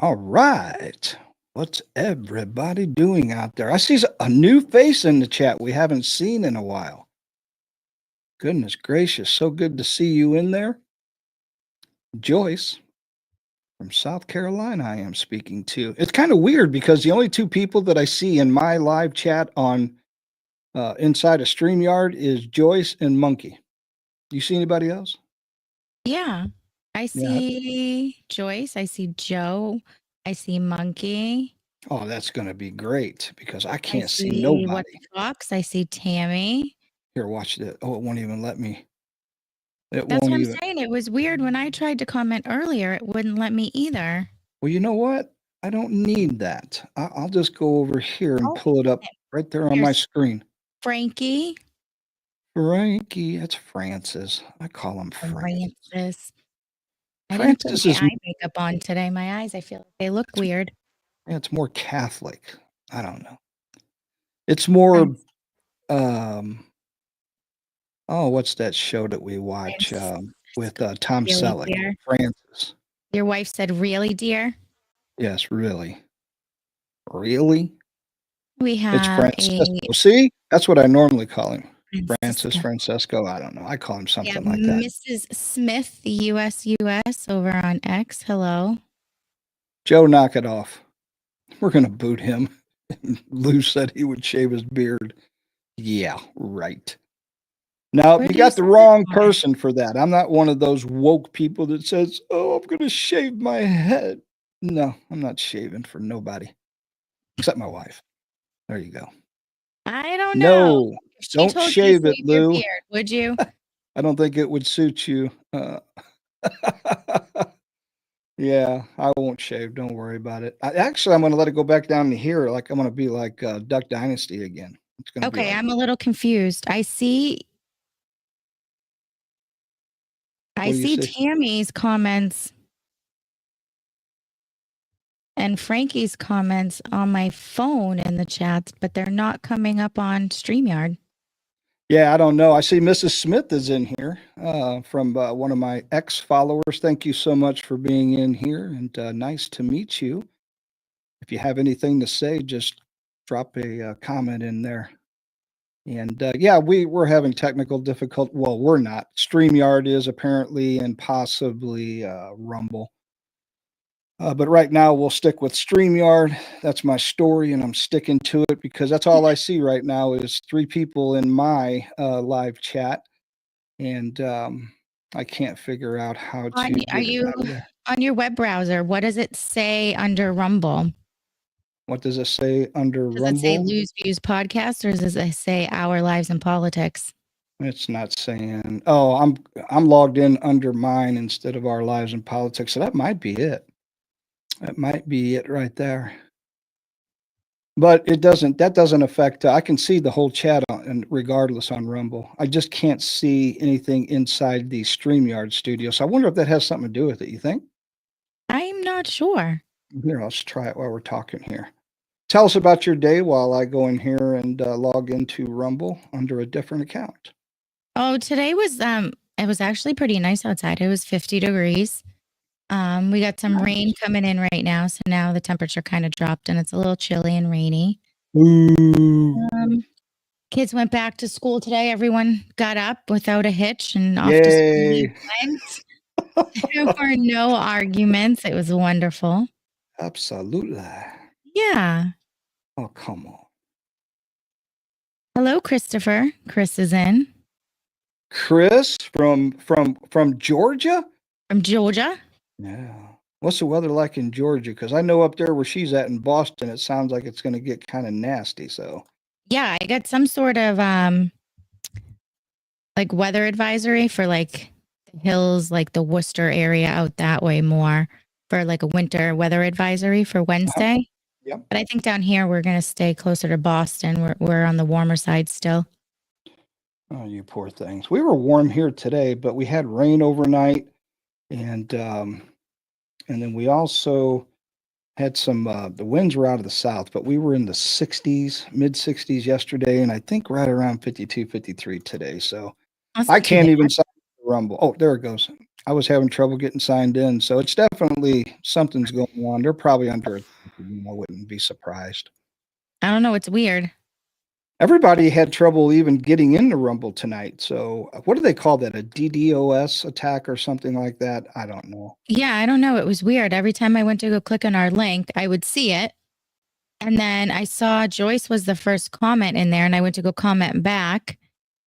All right. What's everybody doing out there? I see a new face in the chat we haven't seen in a while. Goodness gracious. So good to see you in there. Joyce from South Carolina, I am speaking to. It's kind of weird because the only two people that I see in my live chat on inside of StreamYard is Joyce and Monkey. You see anybody else? Yeah. I Yeah. see Joyce. I see Joe. I see Monkey. Oh, that's going to be great because I I can't see see nobody. What Fox. I see Tammy. Here, watch that. Oh, it won't even let me. It That's won't what I'm even. saying. It was weird when I tried to comment earlier. It wouldn't let me either. Well, you know what? I don't need that. I'll just go over here and Oh, pull it up right there on my Here's screen. Frankie. Frankie, that's Francis. I call him Francis. Francis. I didn't put Francis my is, eye makeup on today. My eyes, I feel like they look weird. yeah, it's more Catholic. I don't know. It's more, um, oh, what's that show that we watch with Tom Really, Selleck? dear? Francis. Your wife said, "Really, dear?" Yes, really. Really? We It's have Francisco. See? That's what I normally call him. Francis Francisco. Francesco. I don't know. I call him Yeah, something like that. Mrs. Smith, the US over on X. Hello. Joe, knock it off. We're going to boot him. Lou said he would shave his beard. Yeah, right. Now, Where you do you got the see that wrong comment? person for that. I'm not one of those woke people that says, oh, I'm going to shave my head. No, I'm not shaving for nobody except my wife. There you go. I don't know. No, If she don't told you to shave it, shave your Lou. beard, would you? I don't think it would suit you. Yeah, I won't shave. Don't worry about it. Actually, I'm going to let it go back down to here. Like I'm going to be like Duck Dynasty again. It's going to be Okay, like, I'm a little confused. I see what do you see? Tammy's comments and Frankie's comments on my phone in the chats, but they're not coming up on StreamYard. Yeah, I don't know. I see Mrs. Smith is in here from one of my ex followers. Thank you so much for being in here and nice to meet you. If you have anything to say, just drop a comment in there. And yeah, we're having technical difficulty. Well, we're not. StreamYard is apparently and possibly Rumble. But right now, we'll stick with StreamYard. That's my story, and I'm sticking to it because that's all I see right now is three people in my live chat, and I can't figure out how to Are get it you out of there. on your web browser? What does it say under Rumble? What does it say under Does it say Rumble? Lose Views Podcast or does it say Our Lives in Politics? It's not saying. Oh, I'm logged in under mine instead of Our Lives in Politics, so that might be it. That might be it right there. But it doesn't. That doesn't affect. I can see the whole chat and regardless on Rumble. I just can't see anything inside the StreamYard studio. So I wonder if that has something to do with it. You think? I'm not sure. Here, let's try it while we're talking here. Tell us about your day while I go in here and log into Rumble under a different account. Oh, today was it was actually pretty nice outside. It was 50 degrees. We got some rain coming in right now, so now the temperature kind of dropped and it's a little chilly and rainy. Ooh. Kids went back to school today. Everyone got up without a hitch and off to school we went. There were no arguments. It was wonderful. Absolutely. Yeah. Oh, come on. Hello, Christopher. Chris is in. Chris from Georgia? From Georgia? Yeah. What's the weather like in Georgia? Because I know up there where she's at in Boston, it sounds like it's going to get kind of nasty. So Yeah, I got some sort of like weather advisory for like the hills, like the Worcester area out that way more for like a winter weather advisory for Wednesday. Yep. But I think down here we're going to stay closer to Boston. We're on the warmer side still. Oh, you poor things. We were warm here today, but we had rain overnight, and then we also had some. The winds were out of the south, but we were in the 60s, mid 60s yesterday, and I think right around 52, 53 today. So I can't even sign the Rumble. Oh, there it goes. I was having trouble getting signed in. So it's definitely something's going on. They're probably under attack. I wouldn't be surprised. I don't know. It's weird. Everybody had trouble even getting into Rumble tonight. So what do they call that? A DDoS attack or something like that? I don't know. Yeah, I don't know. It was weird. Every time I went to go click on our link, I would see it. And then I saw Joyce was the first comment in there, and I went to go comment back.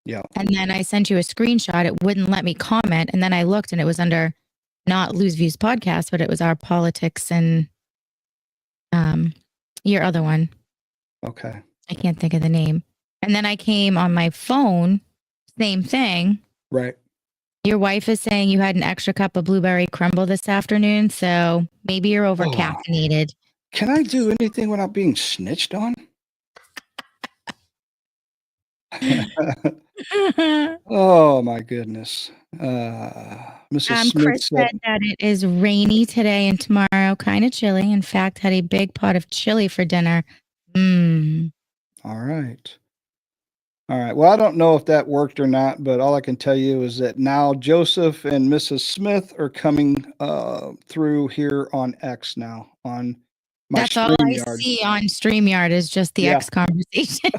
Yeah. And then I sent you a screenshot. It wouldn't let me comment. And then I looked, and it was under not Lose Views podcast, but it was our politics and your other one. Okay. I can't think of the name. And then I came on my phone, same thing. Right. Your wife is saying you had an extra cup of blueberry crumble this afternoon, so maybe you're over caffeinated. Can I do anything without being snitched on? Oh my goodness. Mrs. Smith Chris said that it is rainy today and tomorrow, kind of chilly. In fact, had a big pot of chili for dinner. All right. All right. Well, I don't know if that worked or not, but all I can tell you is that now Joseph and Mrs. Smith are coming through here on X now on my That's all I StreamYard. see on StreamYard is just the X conversation.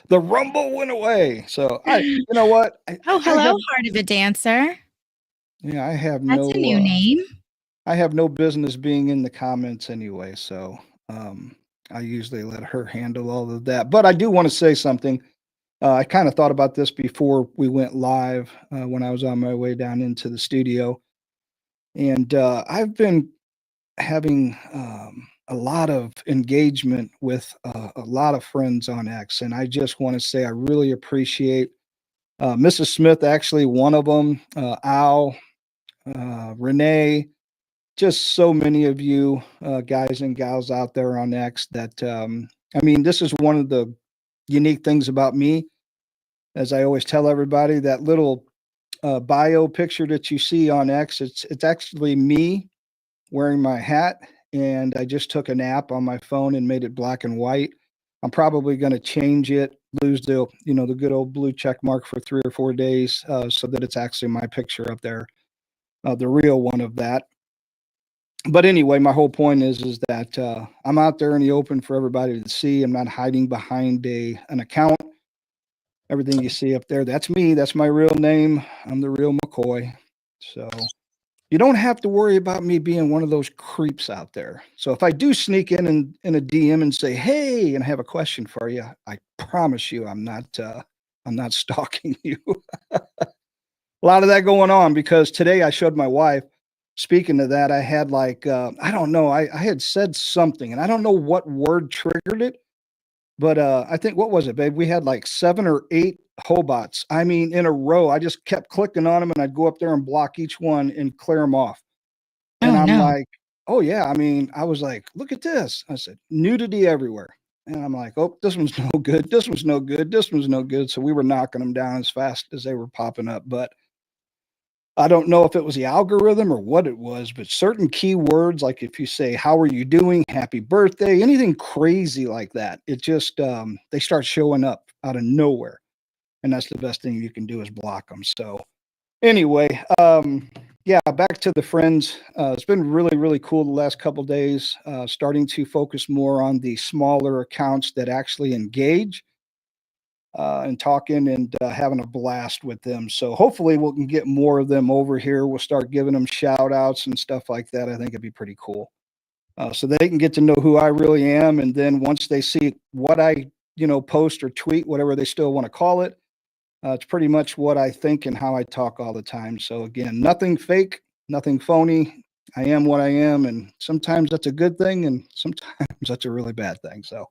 The Rumble went away. So you know what? Hello, Heart of a Dancer. Yeah, I have That's a new name. I have no business being in the comments anyway. So I usually let her handle all of that. But I do want to say something. I kind of thought about this before we went live when I was on my way down into the studio. And I've been having a lot of engagement with a lot of friends on X. And I just want to say I really appreciate Mrs. Smith, actually one of them, Al, Renee, just so many of you guys and gals out there on X that, I mean, this is one of the unique things about me. As I always tell everybody, that little bio picture that you see on X, it's actually me wearing my hat, and I just took a nap on my phone and made it black and white. I'm probably going to change it, lose the the good old blue check mark for 3 or 4 days, so that it's actually my picture up there, the real one of that. But anyway, my whole point is that I'm out there in the open for everybody to see. I'm not hiding behind an account. Everything you see up there, that's me. That's my real name. I'm the real McCoy. So you don't have to worry about me being one of those creeps out there. So if I do sneak in a DM and say, "Hey," and I have a question for you, I promise you I'm not stalking you. A lot of that going on because today I showed my wife. Speaking of that, I had like I don't know, I had said something and I don't know what word triggered it. But I think what was it, babe? We had like 7 or 8 Hobots. I mean, in a row. I just kept clicking on them, and I'd go up there and block each one and clear them off. And I'm like, "Oh yeah." I mean, I was like, "Look at this." I said, "Nudity everywhere." And I'm like, "Oh, this one's no good. This one's no good. This one's no good." So we were knocking them down as fast as they were popping up. But I don't know if it was the algorithm or what it was, but certain keywords, like if you say, "How are you doing? Happy birthday," anything crazy like that, it just, they start showing up out of nowhere. And that's the best thing you can do is block them. So anyway, yeah, back to the friends. It's been really, really cool the last couple days, starting to focus more on the smaller accounts that actually engage. And talking and having a blast with them. So hopefully we can get more of them over here. We'll start giving them shout outs and stuff like that. I think it'd be pretty cool. So they can get to know who I really am. And then once they see what I, post or tweet, whatever they still want to call it, it's pretty much what I think and how I talk all the time. So again, nothing fake, nothing phony. I am what I am. And sometimes that's a good thing. And sometimes that's a really bad thing. So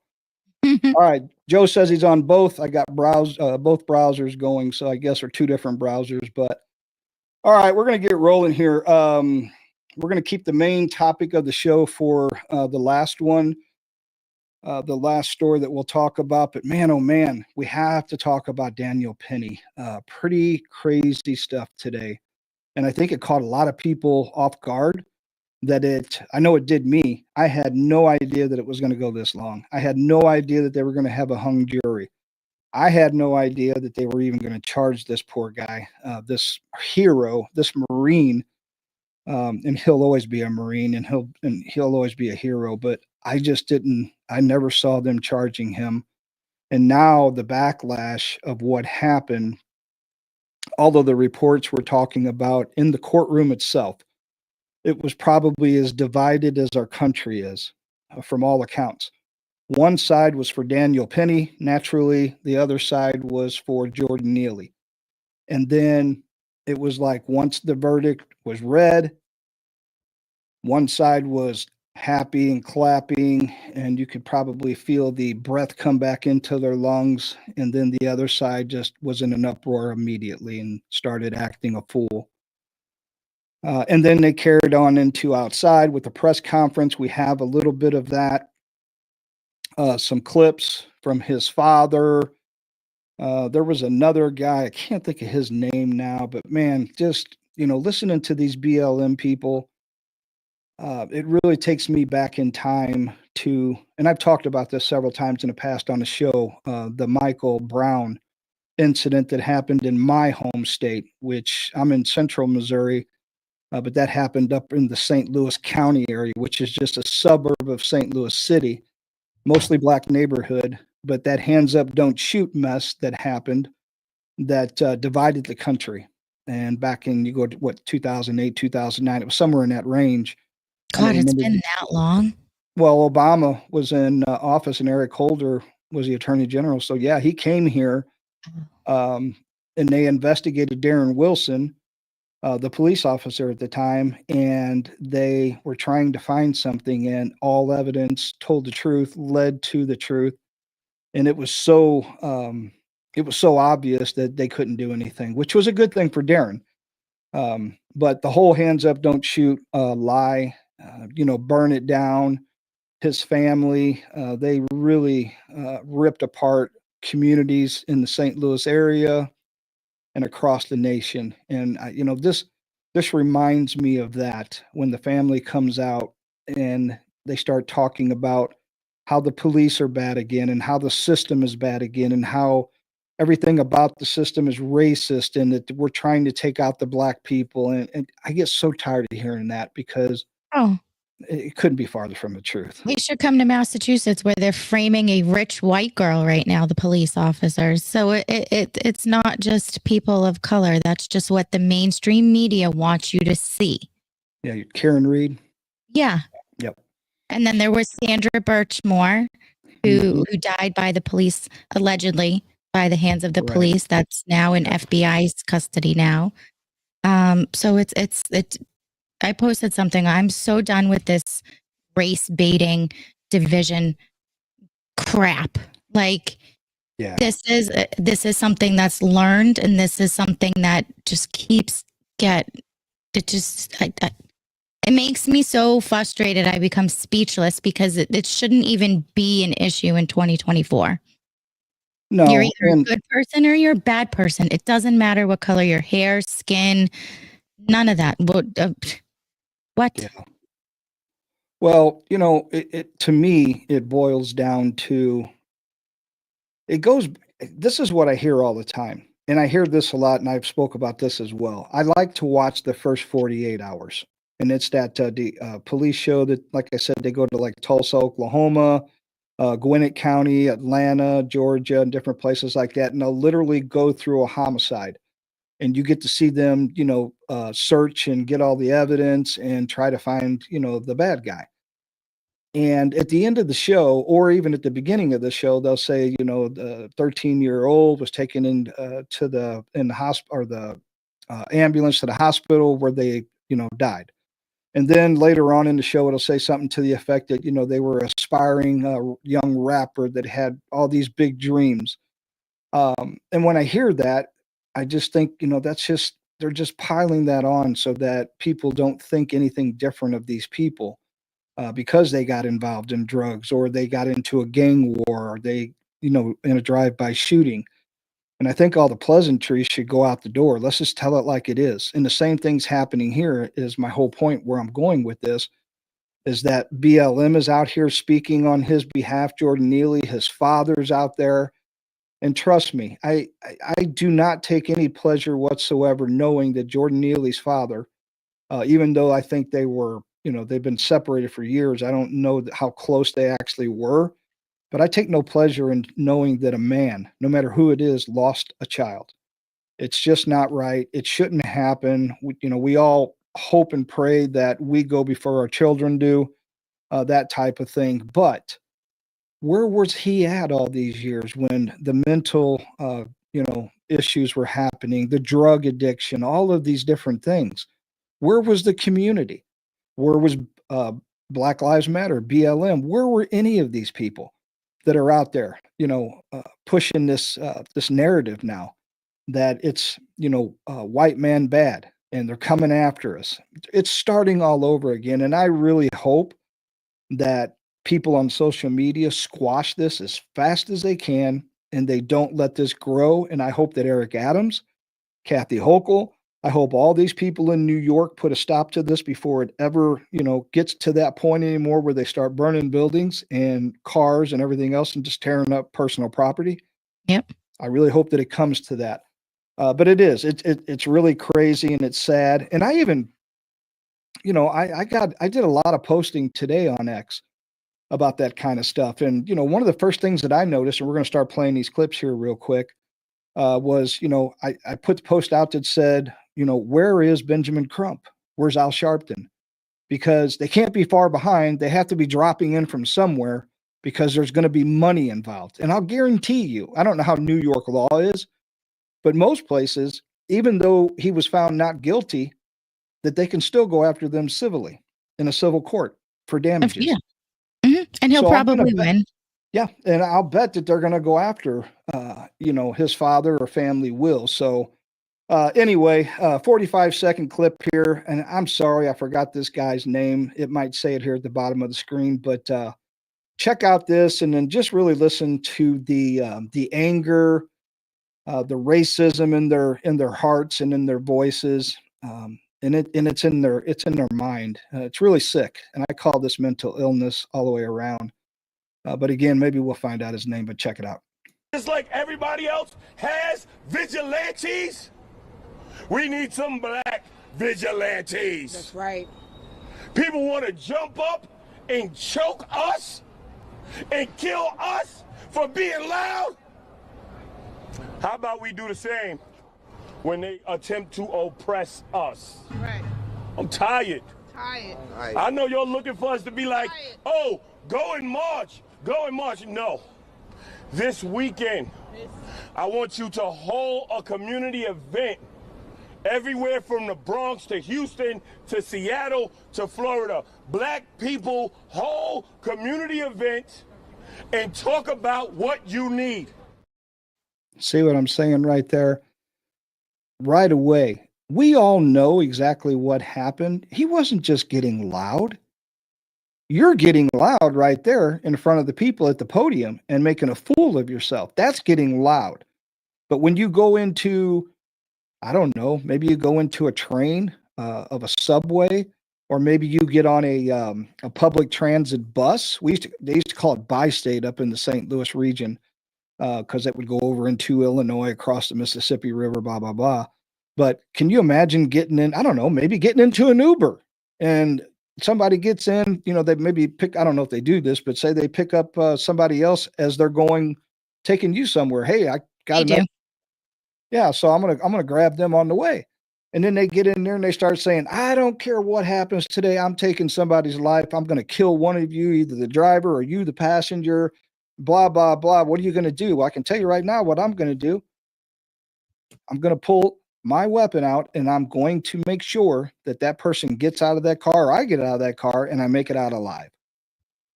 all right. Joe says he's on both. I got both browsers going, so I guess are 2 different browsers. But all right, we're going to get rolling here. We're going to keep the main topic of the show for the last one, the last story that we'll talk about. But man, oh man, we have to talk about Daniel Penny. Pretty crazy stuff today, and I think it caught a lot of people off guard. I know it did me. I had no idea that it was going to go this long. I had no idea that they were going to have a hung jury. I had no idea that they were even going to charge this poor guy, this hero, this Marine And he'll always be a Marine, and he'll always be a hero. But I never saw them charging him. And now the backlash of what happened, although the reports were talking about in the courtroom itself, it was probably as divided as our country is, from all accounts. One side was for Daniel Penny, naturally. The other side was for Jordan Neely. And then it was like once the verdict was read, one side was happy and clapping, and you could probably feel the breath come back into their lungs. And then the other side just was in an uproar immediately and started acting a fool. And then they carried on into outside with the press conference. We have a little bit of that, some clips from his father. There was another guy, I can't think of his name now, but man, just, listening to these BLM people, it really takes me back in time to, and I've talked about this several times in the past on the show, the Michael Brown incident that happened in my home state, which I'm in central Missouri, but that happened up in the St. Louis County area, which is just a suburb of St. Louis City, mostly black neighborhood. But that hands up, don't shoot mess that happened that divided the country. And back in, you go to what, 2008, 2009, it was somewhere in that range. I don't God, it's remember. been that long. Well, Obama was in office and Eric Holder was the attorney general. So, yeah, he came here, um, and they investigated Darren Wilson, the police officer at the time, and they were trying to find something, and all evidence told the truth, led to the truth. And it was so obvious that they couldn't do anything, which was a good thing for Darren. But the whole hands up, don't shoot lie, burn it down. His family, they really ripped apart communities in the St. Louis area and across the nation. And this reminds me of that when the family comes out and they start talking about how the police are bad again and how the system is bad again and how everything about the system is racist and that we're trying to take out the black people. And I get so tired of hearing that because Oh, it couldn't be farther from the truth. they should come to Massachusetts where they're framing a rich white girl right now, the police officers. So it's not just people of color. That's just what the mainstream media wants you to see. Yeah, Karen Reed. Yeah. Yep. And then there was Sandra Birchmore, who died by the police, allegedly by the hands of the Right. police. That's now in FBI's custody now. So it's I posted something. I'm so done with this race baiting division crap. Like, Yeah. this is something that's learned, and this is something that just it makes me so frustrated. I become speechless because it shouldn't even be an issue in 2024. No. You're either a good person or you're a bad person. It doesn't matter what color your hair, skin, none of that. What? Yeah. Well, to me, it boils down to this is what I hear all the time. And I hear this a lot, and I've spoke about this as well. I like to watch the first 48 hours. And it's that police show that, like I said, they go to like Tulsa, Oklahoma, Gwinnett County, Atlanta, Georgia, and different places like that. And they'll literally go through a homicide. And you get to see them, search and get all the evidence and try to find, the bad guy. And at the end of the show, or even at the beginning of the show, they'll say, the 13-year-old was taken in the hospital or the ambulance to the hospital where they, died. And then later on in the show, it'll say something to the effect that, they were aspiring young rapper that had all these big dreams. And when I hear that, I just think, they're just piling that on so that people don't think anything different of these people. Because they got involved in drugs or they got into a gang war or they, in a drive-by shooting. And I think all the pleasantries should go out the door. Let's just tell it like it is. And the same thing's happening here is my whole point where I'm going with this is that BLM is out here speaking on his behalf, Jordan Neely, his father's out there. And trust me, I do not take any pleasure whatsoever knowing that Jordan Neely's father even though I think they were, they've been separated for years. I don't know how close they actually were, but I take no pleasure in knowing that a man, no matter who it is, lost a child. It's just not right. It shouldn't happen. We all hope and pray that we go before our children do, that type of thing. But where was he at all these years when the mental, issues were happening, the drug addiction, all of these different things? Where was the community? Where was uh, Black Lives Matter, BLM? Where were any of these people that are out there, pushing this narrative now that it's white man bad and they're coming after us? It's starting all over again, and I really hope that people on social media squash this as fast as they can and they don't let this grow. And I hope that Eric Adams, Kathy Hochul, I hope all these people in New York put a stop to this before it ever, gets to that point anymore where they start burning buildings and cars and everything else and just tearing up personal property. Yep. I really hope that it comes to that. But it is. It's really crazy and it's sad. And I even, I did a lot of posting today on X about that kind of stuff. And one of the first things that I noticed, and we're going to start playing these clips here real quick, was, I put the post out that said, where is Benjamin Crump? Where's Al Sharpton? Because they can't be far behind. They have to be dropping in from somewhere because there's going to be money involved. And I'll guarantee you, I don't know how New York law is, but most places, even though he was found not guilty, that they can still go after them civilly in a civil court for damages. Yeah. Mm-hmm. And he'll probably win. Yeah, and I'll bet that they're going to go after, his father or family will. So anyway, 45-second clip here, and I'm sorry I forgot this guy's name. It might say it here at the bottom of the screen, but check out this and then just really listen to the anger, the racism in their hearts and in their voices, and it's in their mind. It's really sick, and I call this mental illness all the way around. But again, maybe we'll find out his name, but check it out. Just like everybody else has vigilantes, we need some black vigilantes. That's right. People want to jump up and choke us and kill us for being loud. How about we do the same when they attempt to oppress us? Right. I'm tired. Tired. I know you're looking for us to be like, oh, go and march. Go and march. No. This weekend, I want you to hold a community event everywhere from the Bronx to Houston to Seattle to Florida. Black people, whole community event and talk about what you need. See what I'm saying right there? Right away. We all know exactly what happened. He wasn't just getting loud. You're getting loud right there in front of the people at the podium and making a fool of yourself. That's getting loud. But when you go into, I don't know, maybe you go into a train of a subway, or maybe you get on a public transit bus. They used to call it bi-state up in the St. Louis region because it would go over into Illinois, across the Mississippi River, blah, blah, blah. But can you imagine getting in, I don't know, maybe getting into an Uber and somebody gets in, they maybe pick, I don't know if they do this, but say they pick up somebody else as they're taking you somewhere. Hey, I got to. Yeah. So I'm going to grab them on the way. And then they get in there and they start saying, I don't care what happens today. I'm taking somebody's life. I'm going to kill one of you, either the driver or you, the passenger, blah, blah, blah. What are you going to do? Well, I can tell you right now what I'm going to do. I'm going to pull my weapon out and I'm going to make sure that person gets out of that car, or I get out of that car and I make it out alive.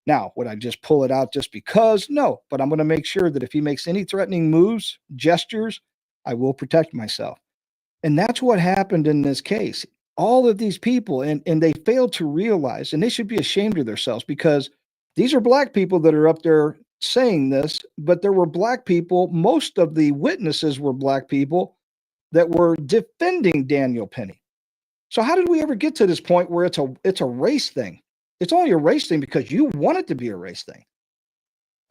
Now, would I just pull it out just because? No, but I'm going to make sure that if he makes any threatening moves, gestures, I will protect myself. And that's what happened in this case. All of these people, and they failed to realize, and they should be ashamed of themselves, because these are black people that are up there saying this, but there were black people, most of the witnesses were black people that were defending Daniel Penny. So how did we ever get to this point where it's a race thing? It's only a race thing because you want it to be a race thing.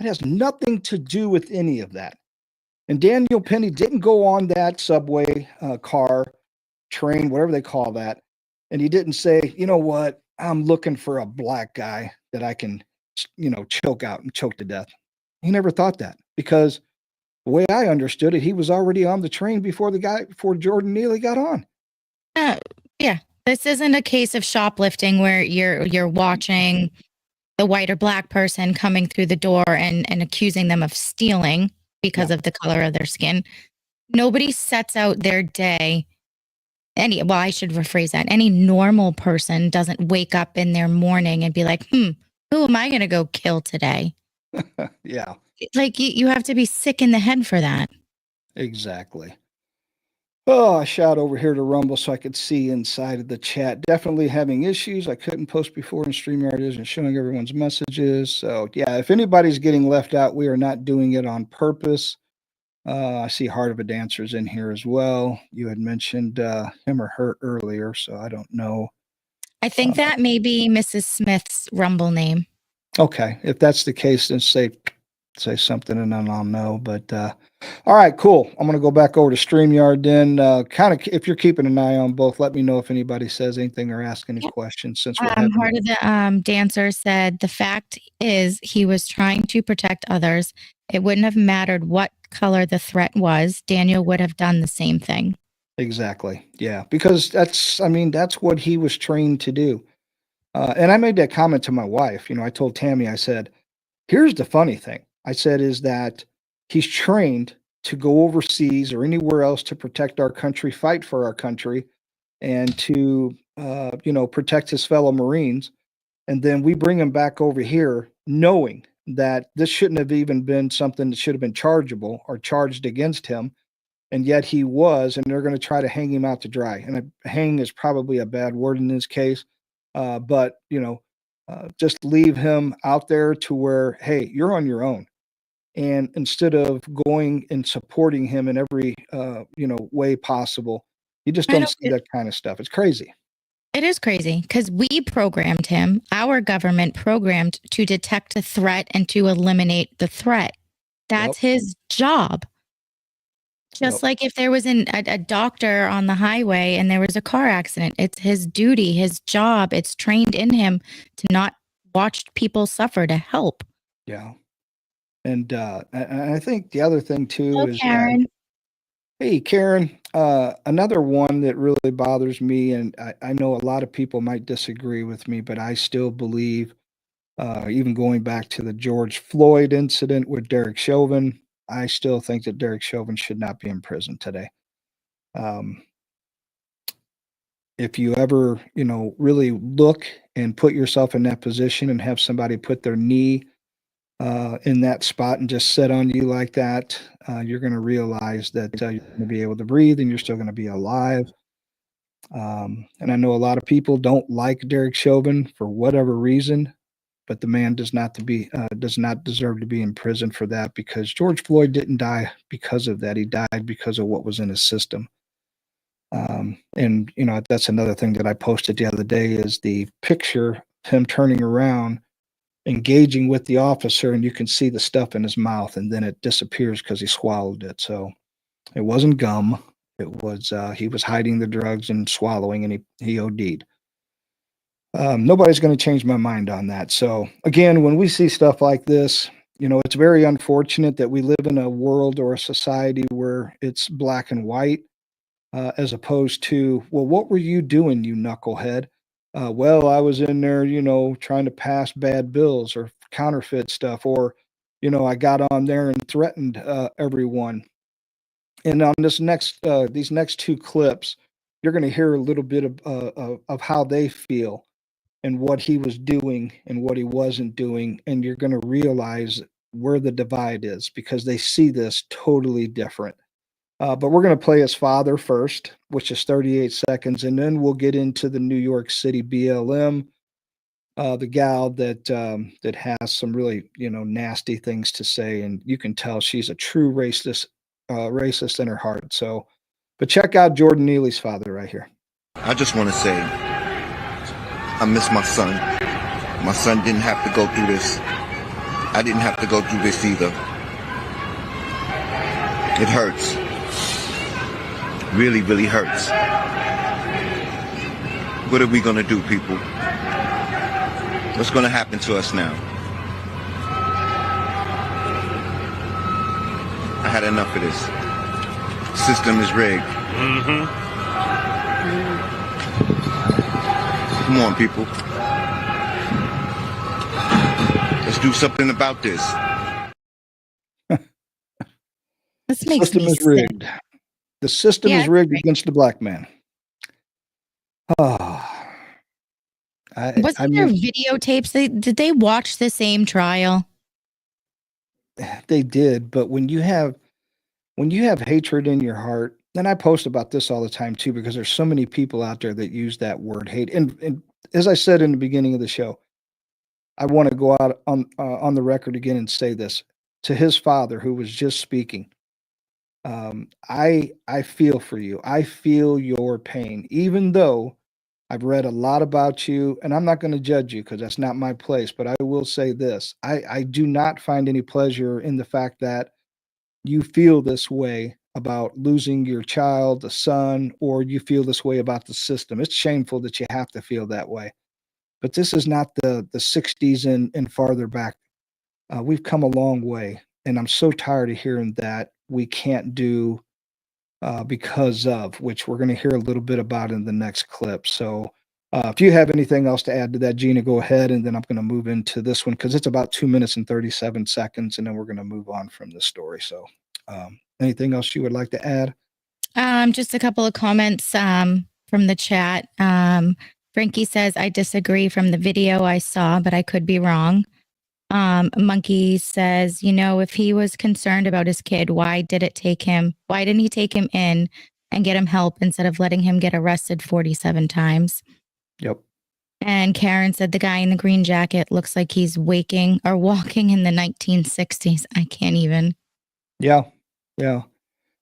It has nothing to do with any of that. And Daniel Penny didn't go on that subway car, train, whatever they call that, And he didn't say, you know what, I'm looking for a black guy that I can, choke out and choke to death. He never thought that, because the way I understood it, he was already on the train before Jordan Neely got on. Yeah. This isn't a case of shoplifting where you're watching the white or black person coming through the door and accusing them of stealing because of the color of their skin. Nobody sets out their day. I should rephrase that. Any normal person doesn't wake up in their morning and be like, who am I going to go kill today? Yeah. Like you have to be sick in the head for that. Exactly. Oh, I shot over here to Rumble so I could see inside of the chat. Definitely having issues. I couldn't post before, and StreamYard isn't showing everyone's messages. So, yeah, if anybody's getting left out, we are not doing it on purpose. I see Heart of a Dancer's in here as well. You had mentioned him or her earlier, so I don't know. I think that may be Mrs. Smith's Rumble name. Okay. If that's the case, then say something and then I'll know. But all right, cool. I'm going to go back over to StreamYard then. Kind of, if you're keeping an eye on both, let me know if anybody says anything or asks any questions, since we're having. Heart of the Dancer said the fact is he was trying to protect others. It wouldn't have mattered what color the threat was. Daniel would have done the same thing. Exactly. Yeah, because that's what he was trained to do. And I made that comment to my wife. I told Tammy, I said, here's the funny thing. I said, is that he's trained to go overseas or anywhere else to protect our country, fight for our country, and to, protect his fellow Marines. And then we bring him back over here knowing that this shouldn't have even been something that should have been chargeable or charged against him. And yet he was, and they're going to try to hang him out to dry. And hang is probably a bad word in this case. But, just leave him out there to where, hey, you're on your own. And instead of going and supporting him in every, way possible, you just don't see that kind of stuff. It's crazy. It is crazy because we programmed him. Our government programmed to detect a threat and to eliminate the threat. That's his job. Just like if there was a doctor on the highway and there was a car accident, it's his duty, his job. It's trained in him to not watch people suffer, to help. Yeah. And I think the other thing too is Karen. Hey, Karen, another one that really bothers me, and I know a lot of people might disagree with me, but I still believe, even going back to the George Floyd incident with Derek Chauvin, I still think that Derek Chauvin should not be in prison today. If you ever, really look and put yourself in that position and have somebody put their knee in that spot and just sit on you like that, you're going to realize that you're going to be able to breathe and you're still going to be alive. And I know a lot of people don't like Derek Chauvin for whatever reason, but the man does not deserve to be in prison for that, because George Floyd didn't die because of that. He died because of what was in his system. And that's another thing that I posted the other day, is the picture of him turning around, engaging with the officer, and you can see the stuff in his mouth, and then it disappears because he swallowed it. So it wasn't gum. It was, he was hiding the drugs and swallowing, and he OD'd. Nobody's going to change my mind on that. So again, when we see stuff like this, it's very unfortunate that we live in a world or a society where it's black and white, as opposed to, well, what were you doing, you knucklehead? Well, I was in there, trying to pass bad bills or counterfeit stuff, or, I got on there and threatened everyone. And on these next two clips, you're going to hear a little bit of how they feel and what he was doing and what he wasn't doing. And you're going to realize where the divide is, because they see this totally different. But we're going to play his father first, which is 38 seconds. And then we'll get into the New York City BLM, the gal that has some really, nasty things to say. And you can tell she's a true racist in her heart. So, but check out Jordan Neely's father right here. I just want to say, I miss my son. My son didn't have to go through this. I didn't have to go through this either. It hurts. Really, really hurts. What are we going to do, people? What's going to happen to us now? I had enough of this. System is rigged. Come on, people. Let's do something about this. This The makes system me is sick. rigged. The system Yeah, is rigged right. against the black man. Oh, I Wasn't there mean, videotapes? Did they watch the same trial? they did, but when you have hatred in your heart, and I post about this all the time too, because there's so many people out there that use that word hate. And as I said in the beginning of the show, I want to go out on the record again and say this to his father, who was just speaking. I feel for you. I feel your pain, even though I've read a lot about you, and I'm not going to judge you because that's not my place. But I will say this: I do not find any pleasure in the fact that you feel this way about losing your child, a son, or you feel this way about the system. It's shameful that you have to feel that way. But this is not the 60s and farther back. We've come a long way, and I'm so tired of hearing that we can't do because of, which we're going to hear a little bit about in the next clip. So if you have anything else to add to that, Gina, go ahead, and then I'm going to move into this one because it's about 2 minutes and 37 seconds, and then we're going to move on from this story. So anything else you would like to add? Just a couple of comments from the chat. Frankie says, I disagree from the video I saw, but I could be wrong. Monkey says, if he was concerned about his kid, why didn't he take him in and get him help instead of letting him get arrested 47 times? Yep. And Karen said, the guy in the green jacket looks like he's walking in the 1960s. I can't even. Yeah. Yeah.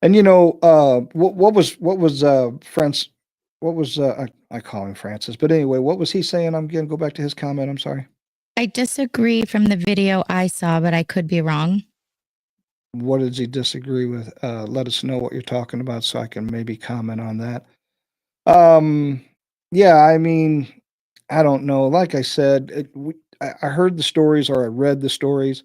And what was France? What was I call him Francis? But anyway, what was he saying? I'm going to go back to his comment. I'm sorry. I disagree from the video I saw, but I could be wrong. What does he disagree with? Let us know what you're talking about so I can maybe comment on that. Yeah, I mean, I don't know. Like I said, I heard the stories or I read the stories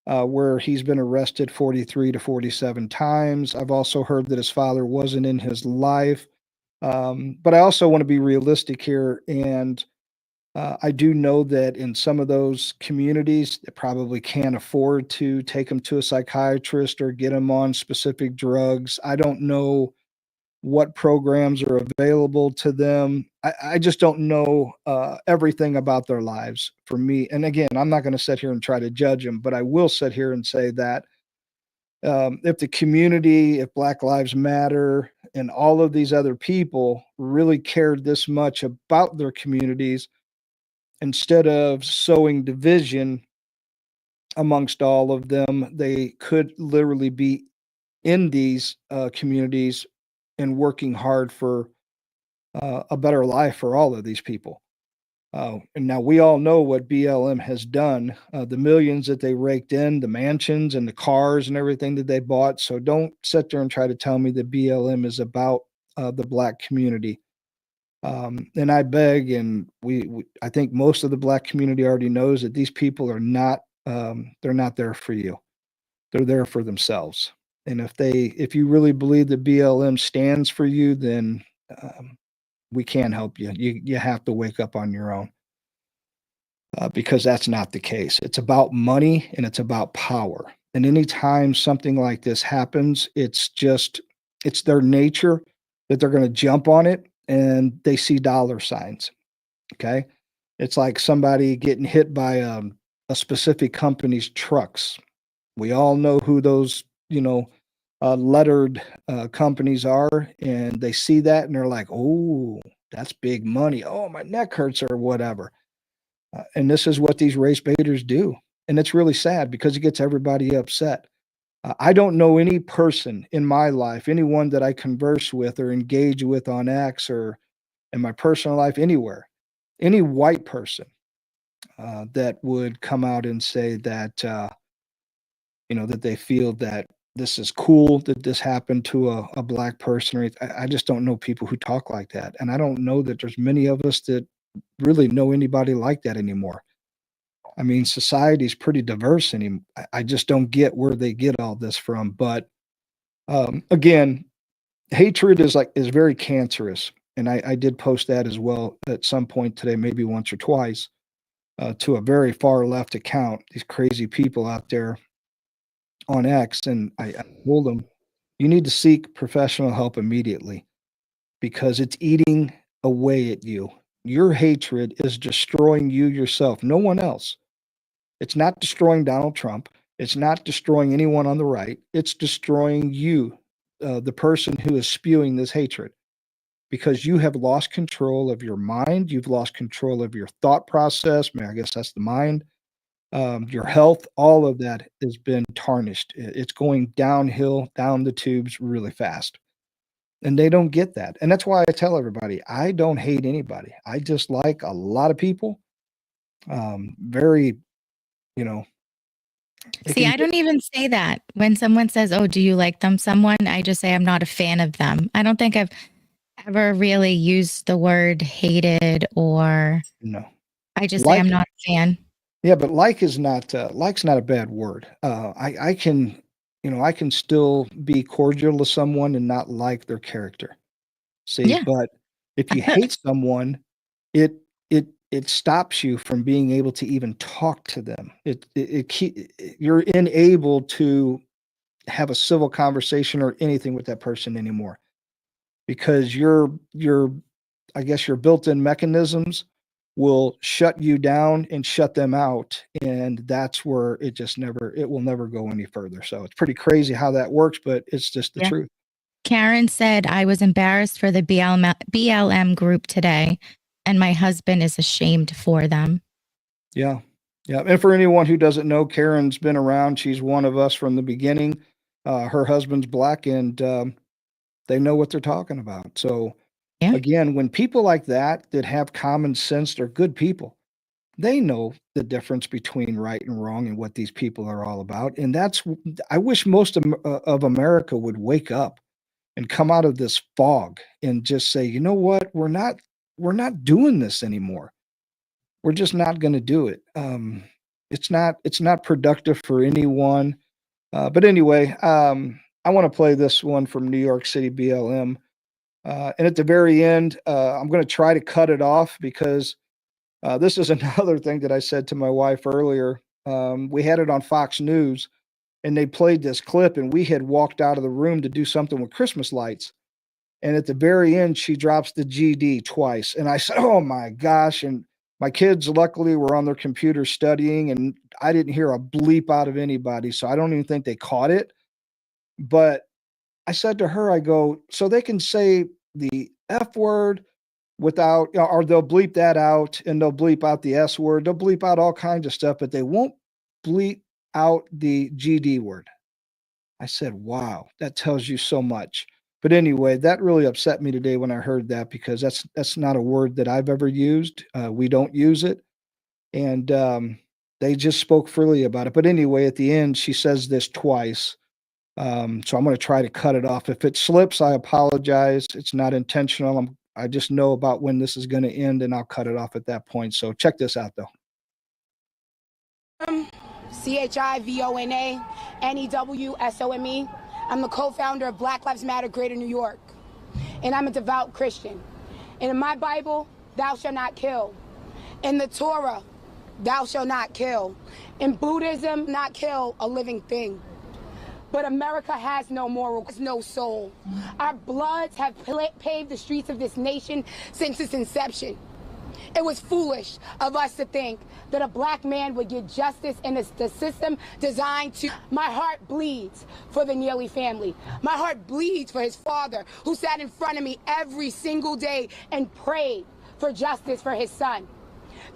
where he's been arrested 43 to 47 times. I've also heard that his father wasn't in his life. But I also want to be realistic here. And I do know that in some of those communities, they probably can't afford to take them to a psychiatrist or get them on specific drugs. I don't know what programs are available to them. I just don't know everything about their lives for me. And again, I'm not going to sit here and try to judge them, but I will sit here and say that if the community, if Black Lives Matter, and all of these other people really cared this much about their communities, instead of sowing division amongst all of them, they could literally be in these communities and working hard for a better life for all of these people. And now we all know what BLM has done, the millions that they raked in, the mansions and the cars and everything that they bought. So don't sit there and try to tell me that BLM is about the Black community. And I beg, and I think most of the Black community already knows that these people are not, they're not there for you. They're there for themselves. And if you really believe that BLM stands for you, then we can't help you. You have to wake up on your own because that's not the case. It's about money and it's about power. And anytime something like this happens, it's their nature that they're going to jump on it and they see dollar signs. Okay. It's like somebody getting hit by a specific company's trucks. We all know who those, lettered companies are, and they see that and they're like, oh, that's big money. Oh, my neck hurts or whatever. And this is what these race baiters do. And it's really sad because it gets everybody upset. I don't know any person in my life, anyone that I converse with or engage with on X or in my personal life, anywhere, any white person that would come out and say that, that they feel that this is cool that this happened to a black person. Or I just don't know people who talk like that, and I don't know that there's many of us that really know anybody like that anymore. I mean, society is pretty diverse, and I just don't get where they get all this from. But again, hatred is very cancerous, and I did post that as well at some point today, maybe once or twice, to a very far left account. These crazy people out there on X, and I told them, you need to seek professional help immediately because it's eating away at you. Your hatred is destroying you yourself, no one else. It's not destroying Donald Trump. It's not destroying anyone on the right. It's destroying you, the person who is spewing this hatred, because you have lost control of your mind. You've lost control of your thought process. I guess that's the mind. Your health, all of that has been tarnished. It's going downhill, down the tubes really fast. And they don't get that. And that's why I tell everybody, I don't hate anybody. I just like a lot of people. Very, you know, it See, can I don't even say that. When someone says, "Oh, do you like them?" someone, I just say I'm not a fan of them. I don't think I've ever really used the word hated, or no. I just say Like, I'm not a fan. yeah, but like is not like's not a bad word. I can, I can still be cordial to someone and not like their character. See, Yeah. but if you hate someone, it it stops you from being able to even talk to them. You're unable to have a civil conversation or anything with that person anymore because your I guess your built-in mechanisms will shut you down and shut them out, and that's where it will never go any further. So it's pretty crazy how that works, but it's just the Yeah. truth. Karen said, I was embarrassed for the BLM group today, and my husband is ashamed for them. Yeah. Yeah. And for anyone who doesn't know, Karen's been around. She's one of us from the beginning. Her husband's black, and they know what they're talking about. So, Yeah. again, when people like that have common sense, they're good people. They know the difference between right and wrong and what these people are all about. And I wish most of America would wake up and come out of this fog and just say, you know what? We're not doing this anymore. We're just not going to do it. It's not productive for anyone. But anyway, I want to play this one from New York City BLM. And at the very end, I'm going to try to cut it off because this is another thing that I said to my wife earlier. We had it on Fox News, and they played this clip, and we had walked out of the room to do something with Christmas lights. And at the very end, she drops the GD twice. And I said, oh my gosh. And my kids, luckily, were on their computer studying, and I didn't hear a bleep out of anybody. So I don't even think they caught it. But I said to her, I go, so they can say the F word without, or they'll bleep that out, and they'll bleep out the S word. They'll bleep out all kinds of stuff, but they won't bleep out the GD word. I said, wow, that tells you so much. But anyway, that really upset me today when I heard that, because that's not a word that I've ever used. We don't use it. And they just spoke freely about it. But anyway, at the end, she says this twice. So I'm going to try to cut it off. If it slips, I apologize. It's not intentional. I just know about when this is going to end, and I'll cut it off at that point. So check this out, though. CHIVONA NEWSOME. I'm the co-founder of Black Lives Matter Greater New York, and I'm a devout Christian. And in my Bible, thou shalt not kill. In the Torah, thou shalt not kill. In Buddhism, not kill a living thing. But America has no morals, no soul. Our bloods have paved the streets of this nation since its inception. It was foolish of us to think that a black man would get justice in the system designed to. My heart bleeds for the Neely family. My heart bleeds for his father, who sat in front of me every single day and prayed for justice for his son.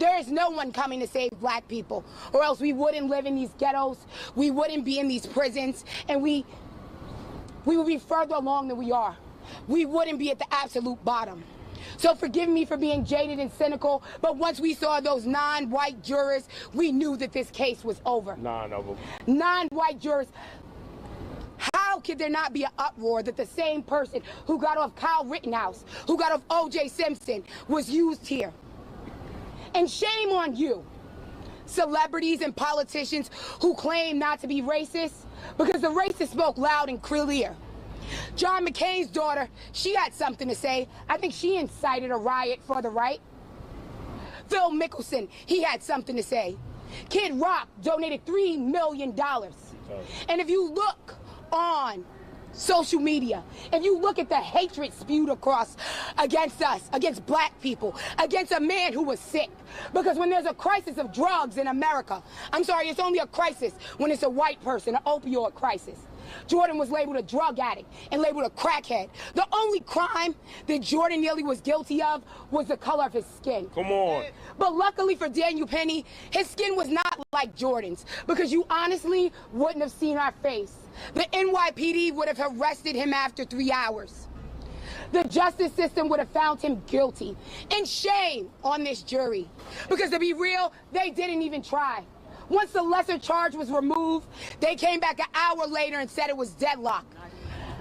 There is no one coming to save black people, or else we wouldn't live in these ghettos, we wouldn't be in these prisons, and we would be further along than we are. We wouldn't be at the absolute bottom. So forgive me for being jaded and cynical, but once we saw those non-white jurors, we knew that this case was over. Non-white jurors could there not be an uproar that the same person who got off Kyle Rittenhouse, who got off O.J. Simpson, was used here? And shame on you, celebrities and politicians who claim not to be racist, because the racists spoke loud and clear. John McCain's daughter, she had something to say. I think she incited a riot for the right. Phil Mickelson, he had something to say. Kid Rock donated $3 million. And if you look on social media, if you look at the hatred spewed across against us, against black people, against a man who was sick, because when there's a crisis of drugs in America, I'm sorry, it's only a crisis when it's a white person, an opioid crisis. Jordan was labeled a drug addict and labeled a crackhead. The only crime that Jordan Neely was guilty of was the color of his skin. Come on. But luckily for Daniel Penny, his skin was not like Jordan's, because you honestly wouldn't have seen our face. The NYPD would have arrested him after 3 hours. The justice system would have found him guilty. And shame on this jury, because to be real, they didn't even try. Once the lesser charge was removed, they came back an hour later and said it was deadlock.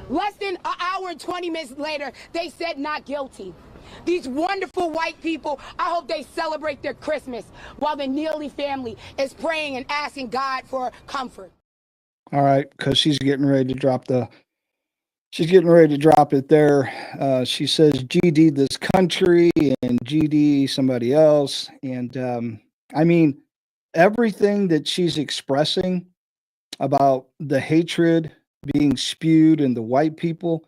Less than an hour and 20 minutes later, they said not guilty. These wonderful white people, I hope they celebrate their Christmas while the Neely family is praying and asking God for comfort. All right, because she's getting ready to drop it there. She says GD this country and GD somebody else. And I mean, everything that she's expressing about the hatred being spewed in the white people,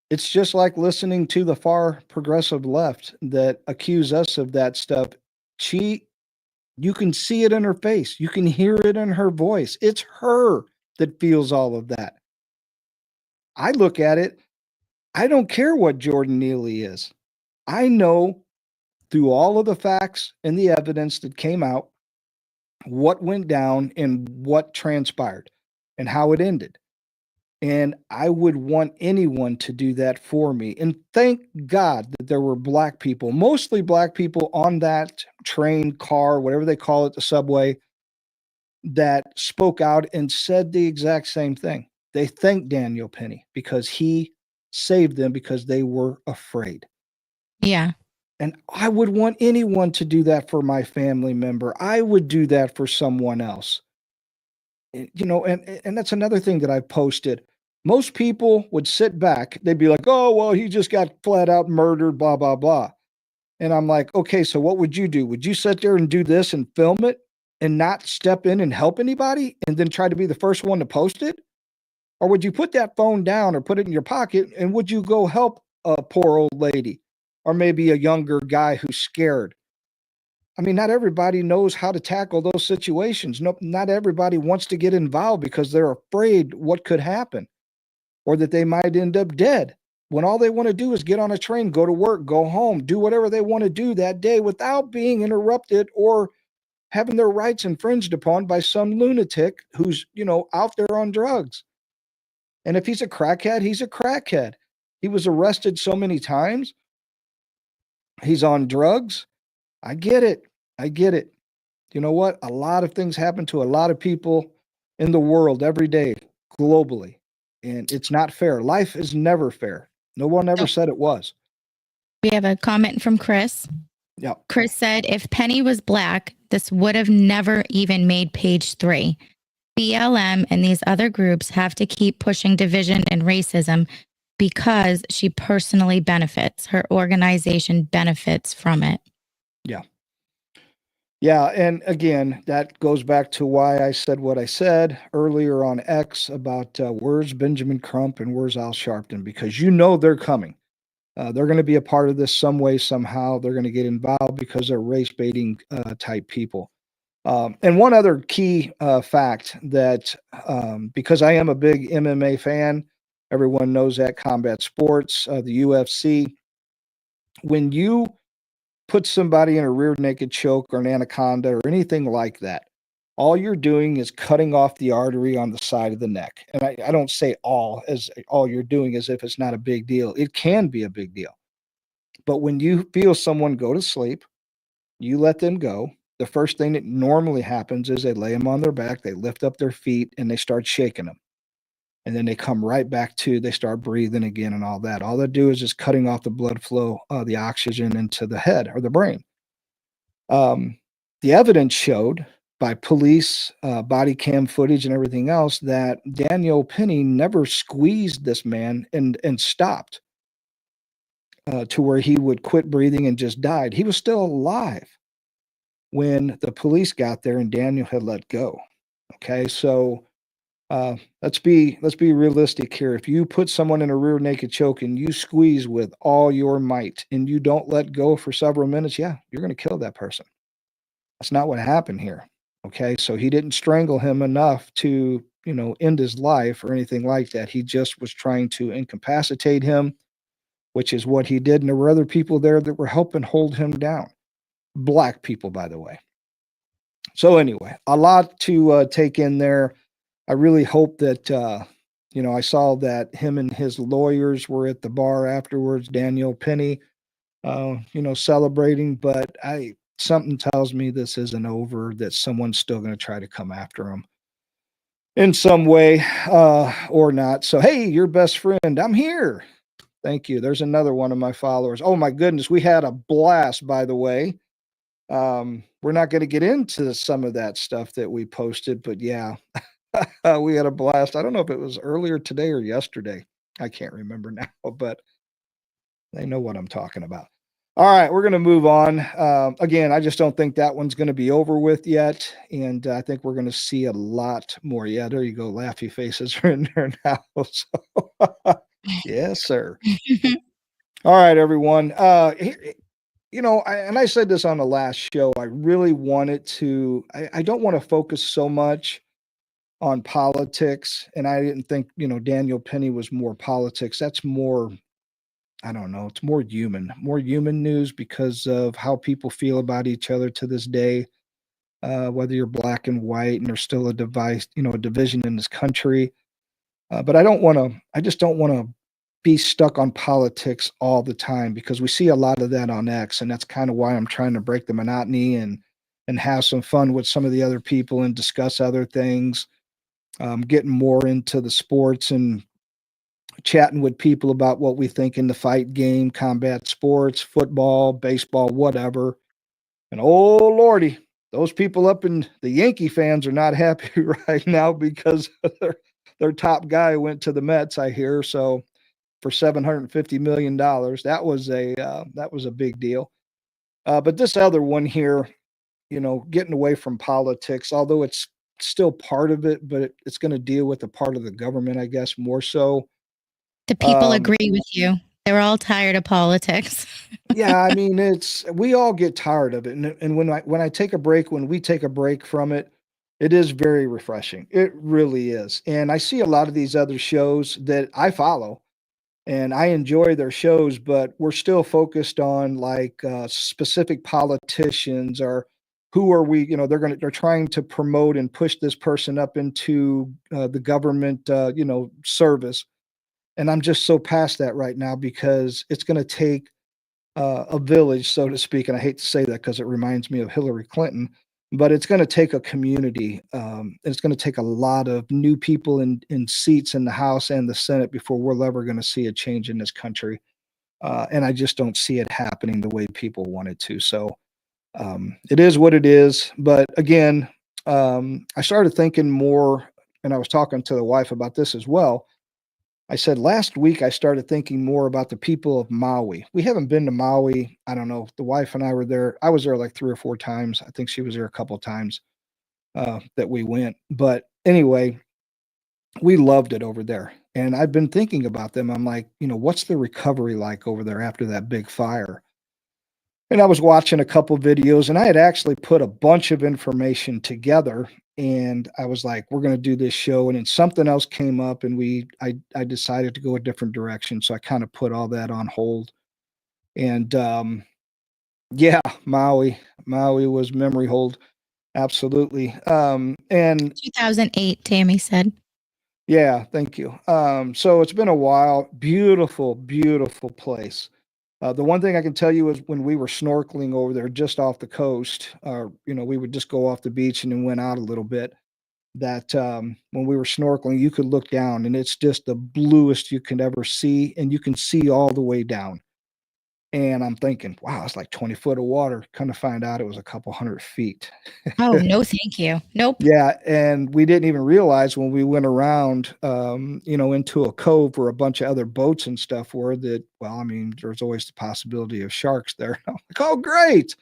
it's just like listening to the far progressive left that accuse us of that stuff. You can see it in her face. You can hear it in her voice. It's her that feels all of that. I look at it. I don't care what Jordan Neely is. I know through all of the facts and the evidence that came out, what went down and what transpired and how it ended. And I would want anyone to do that for me. And thank God that there were black people, mostly black people on that train, car, whatever they call it, the subway, that spoke out and said the exact same thing. They thanked Daniel Penny because he saved them because they were afraid. Yeah. And I would want anyone to do that for my family member. I would do that for someone else. You know, and that's another thing that I posted. Most people would sit back. They'd be like, oh, well, he just got flat out murdered, blah, blah, blah. And I'm like, okay, so what would you do? Would you sit there and do this and film it and not step in and help anybody and then try to be the first one to post it? Or would you put that phone down or put it in your pocket and would you go help a poor old lady or maybe a younger guy who's scared? I mean, not everybody knows how to tackle those situations. No, not everybody wants to get involved because they're afraid what could happen or that they might end up dead when all they want to do is get on a train, go to work, go home, do whatever they want to do that day without being interrupted or having their rights infringed upon by some lunatic who's, you know, out there on drugs. And if he's a crackhead, he's a crackhead. He was arrested so many times. He's on drugs. I get it. I get it. You know what? A lot of things happen to a lot of people in the world every day, globally. And it's not fair. Life is never fair. No one ever said it was. We have a comment from Chris. Yeah. Chris said, if Penny was black, this would have never even made page 3. BLM and these other groups have to keep pushing division and racism because she personally benefits. Her organization benefits from it. Yeah. Yeah. And again, that goes back to why I said what I said earlier on X about where's Benjamin Crump and where's Al Sharpton, because you know they're coming. They're going to be a part of this some way, somehow. They're going to get involved because they're race baiting type people. And one other key fact that, because I am a big MMA fan, everyone knows that, combat sports, the UFC, when you put somebody in a rear naked choke or an anaconda or anything like that, all you're doing is cutting off the artery on the side of the neck. And I don't say all you're doing as if it's not a big deal. It can be a big deal. But when you feel someone go to sleep, you let them go. The first thing that normally happens is they lay them on their back, they lift up their feet, and they start shaking them. and then they come right back to, they start breathing again and all that. All they do is just cutting off the blood flow, the oxygen into the head or the brain. The evidence showed by police body cam footage and everything else that Daniel Penny never squeezed this man and stopped to where he would quit breathing and just died. He was still alive when the police got there and Daniel had let go. Okay, so let's be realistic here. If you put someone in a rear naked choke and you squeeze with all your might and you don't let go for several minutes, yeah, you're going to kill that person. That's not what happened here. Okay, so he didn't strangle him enough to, end his life or anything like that. He just was trying to incapacitate him, which is what he did. And there were other people there that were helping hold him down. Black people, by the way. So anyway, a lot to take in there. I really hope that, I saw that him and his lawyers were at the bar afterwards, Daniel Penny, celebrating, but something tells me this isn't over, that someone's still going to try to come after him in some way or not. So, hey, your best friend, I'm here. Thank you. There's another one of my followers. Oh my goodness. We had a blast, by the way. We're not going to get into some of that stuff that we posted, but yeah, we had a blast. I don't know if it was earlier today or yesterday. I can't remember now, but they know what I'm talking about. All right, we're going to move on. Again, I just don't think that one's going to be over with yet. And I think we're going to see a lot more. Yeah, there you go. Laughy faces are in there now. So, yes, sir. All right, everyone. And I said this on the last show. I really wanted to, I don't want to focus so much on politics. And I didn't think, Daniel Penny was more politics. That's more, I don't know, it's more human news because of how people feel about each other to this day, whether you're black and white and there's still a division in this country. But I just don't want to be stuck on politics all the time because we see a lot of that on X. And that's kind of why I'm trying to break the monotony and have some fun with some of the other people and discuss other things, getting more into the sports and chatting with people about what we think in the fight game, combat sports, football, baseball, whatever. And oh Lordy, those people up in the Yankee fans are not happy right now because their top guy went to the Mets, I hear. So for $750 million, that was a big deal. But this other one here, getting away from politics, although it's still part of it, but it's going to deal with a part of the government, I guess, more so. The people agree with you. They're all tired of politics. Yeah, I mean, we all get tired of it. And when I take a break, when we take a break from it, it is very refreshing. It really is. And I see a lot of these other shows that I follow and I enjoy their shows, but we're still focused on like specific politicians or who are we, they're trying to promote and push this person up into the government, service. And I'm just so past that right now because it's going to take a village, so to speak. And I hate to say that because it reminds me of Hillary Clinton, but it's going to take a community. It's going to take a lot of new people in seats in the House and the Senate before we're ever going to see a change in this country. And I just don't see it happening the way people want it to. So it is what it is. But again, I started thinking more, and I was talking to the wife about this as well. I said last week I started thinking more about the people of Maui. We haven't been to Maui. I don't know. The wife and I were there. I was there like 3 or 4 times. I think she was there a couple of times that we went. But anyway, we loved it over there. And I've been thinking about them. I'm like, what's the recovery like over there after that big fire? And I was watching a couple videos and I had actually put a bunch of information together and I was like, we're going to do this show. And then something else came up and I decided to go a different direction. So I kind of put all that on hold. And yeah, Maui was memory hold. Absolutely. And 2008, Tammy said. Yeah, thank you. So it's been a while. Beautiful, beautiful place. The one thing I can tell you is when we were snorkeling over there just off the coast, we would just go off the beach and then went out a little bit. that when we were snorkeling, you could look down and it's just the bluest you can ever see, and you can see all the way down. And I'm thinking, wow, it's like 20 foot of water. Kind of find out it was a couple 100 feet. Oh, no, thank you. Nope. Yeah, and we didn't even realize when we went around, into a cove where a bunch of other boats and stuff were that, well, I mean, there's always the possibility of sharks there. I'm like, oh, great.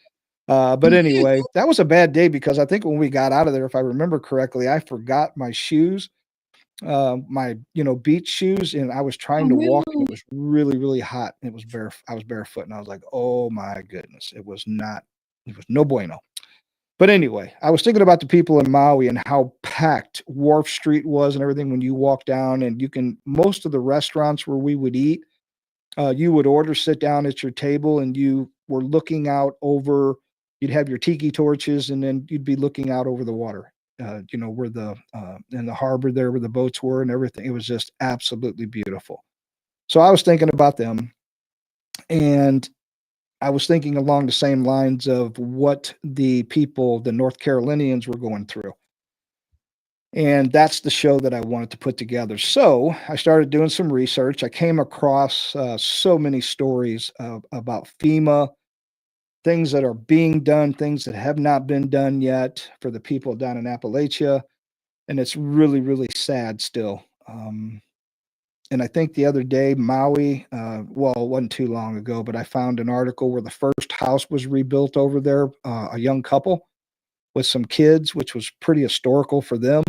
But anyway, that was a bad day because I think when we got out of there, if I remember correctly, I forgot my shoes, my, beach shoes, and I was trying to walk and it was really, really hot. And I was barefoot and I was like, oh my goodness, it was no bueno. But anyway, I was thinking about the people in Maui and how packed Wharf Street was and everything when you walk down, and most of the restaurants where we would eat, you would sit down at your table, and you were looking out over, you'd have your tiki torches, and then you'd be looking out over the water, where in the harbor there where the boats were and everything. It was just absolutely beautiful. So I was thinking about them, and I was thinking along the same lines of what the North Carolinians were going through. And that's the show that I wanted to put together. So I started doing some research. I came across so many stories about FEMA, things that are being done, things that have not been done yet for the people down in Appalachia. And it's really, really sad still. And I think the other day, Maui, it wasn't too long ago, but I found an article where the first house was rebuilt over there, a young couple with some kids, which was pretty historical for them.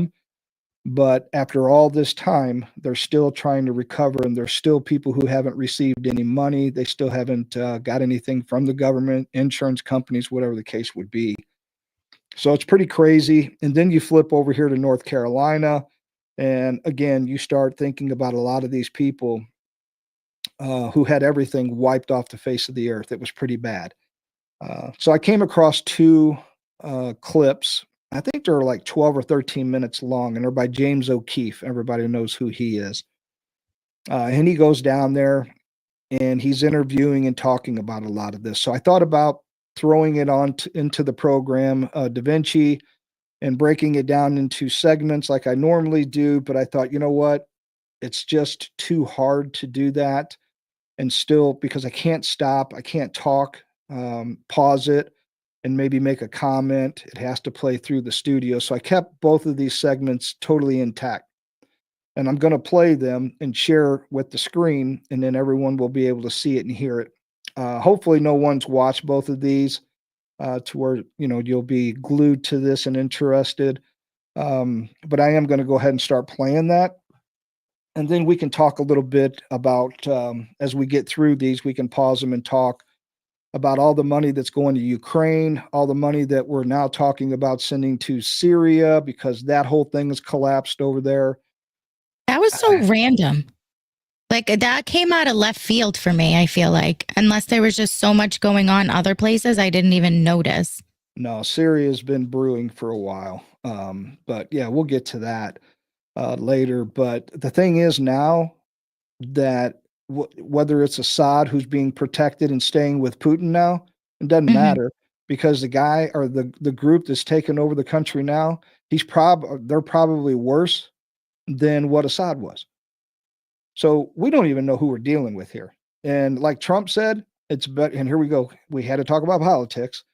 But after all this time, they're still trying to recover, and there's still people who haven't received any money. They still haven't got anything from the government, insurance companies, whatever the case would be. So it's pretty crazy. And then you flip over here to North Carolina, and again, you start thinking about a lot of these people who had everything wiped off the face of the earth. It was pretty bad. So I came across two clips. I think they're like 12 or 13 minutes long, and they're by James O'Keefe. Everybody knows who he is. And he goes down there and he's interviewing and talking about a lot of this. So I thought about throwing it into the program, Da Vinci, and breaking it down into segments like I normally do. But I thought, you know what? It's just too hard to do that. And still, because I can't stop, I can't talk, pause it, and maybe make a comment. It has to play through the studio. So I kept both of these segments totally intact. And I'm going to play them and share with the screen, and then everyone will be able to see it and hear it. Hopefully no one's watched both of these to where, you'll be glued to this and interested. But I am going to go ahead and start playing that. And then we can talk a little bit about, as we get through these, we can pause them and talk about all the money that's going to Ukraine, all the money that we're now talking about sending to Syria, because that whole thing has collapsed over there. That was so random. Like that came out of left field for me, I feel like. Unless there was just so much going on other places, I didn't even notice. No, Syria's been brewing for a while. But yeah, we'll get to that later. But the thing is now that whether it's Assad who's being protected and staying with Putin now, it doesn't matter, because the guy or the group that's taken over the country now, they're probably worse than what Assad was. So we don't even know who we're dealing with here. And like Trump said, it's better. And here we go. We had to talk about politics.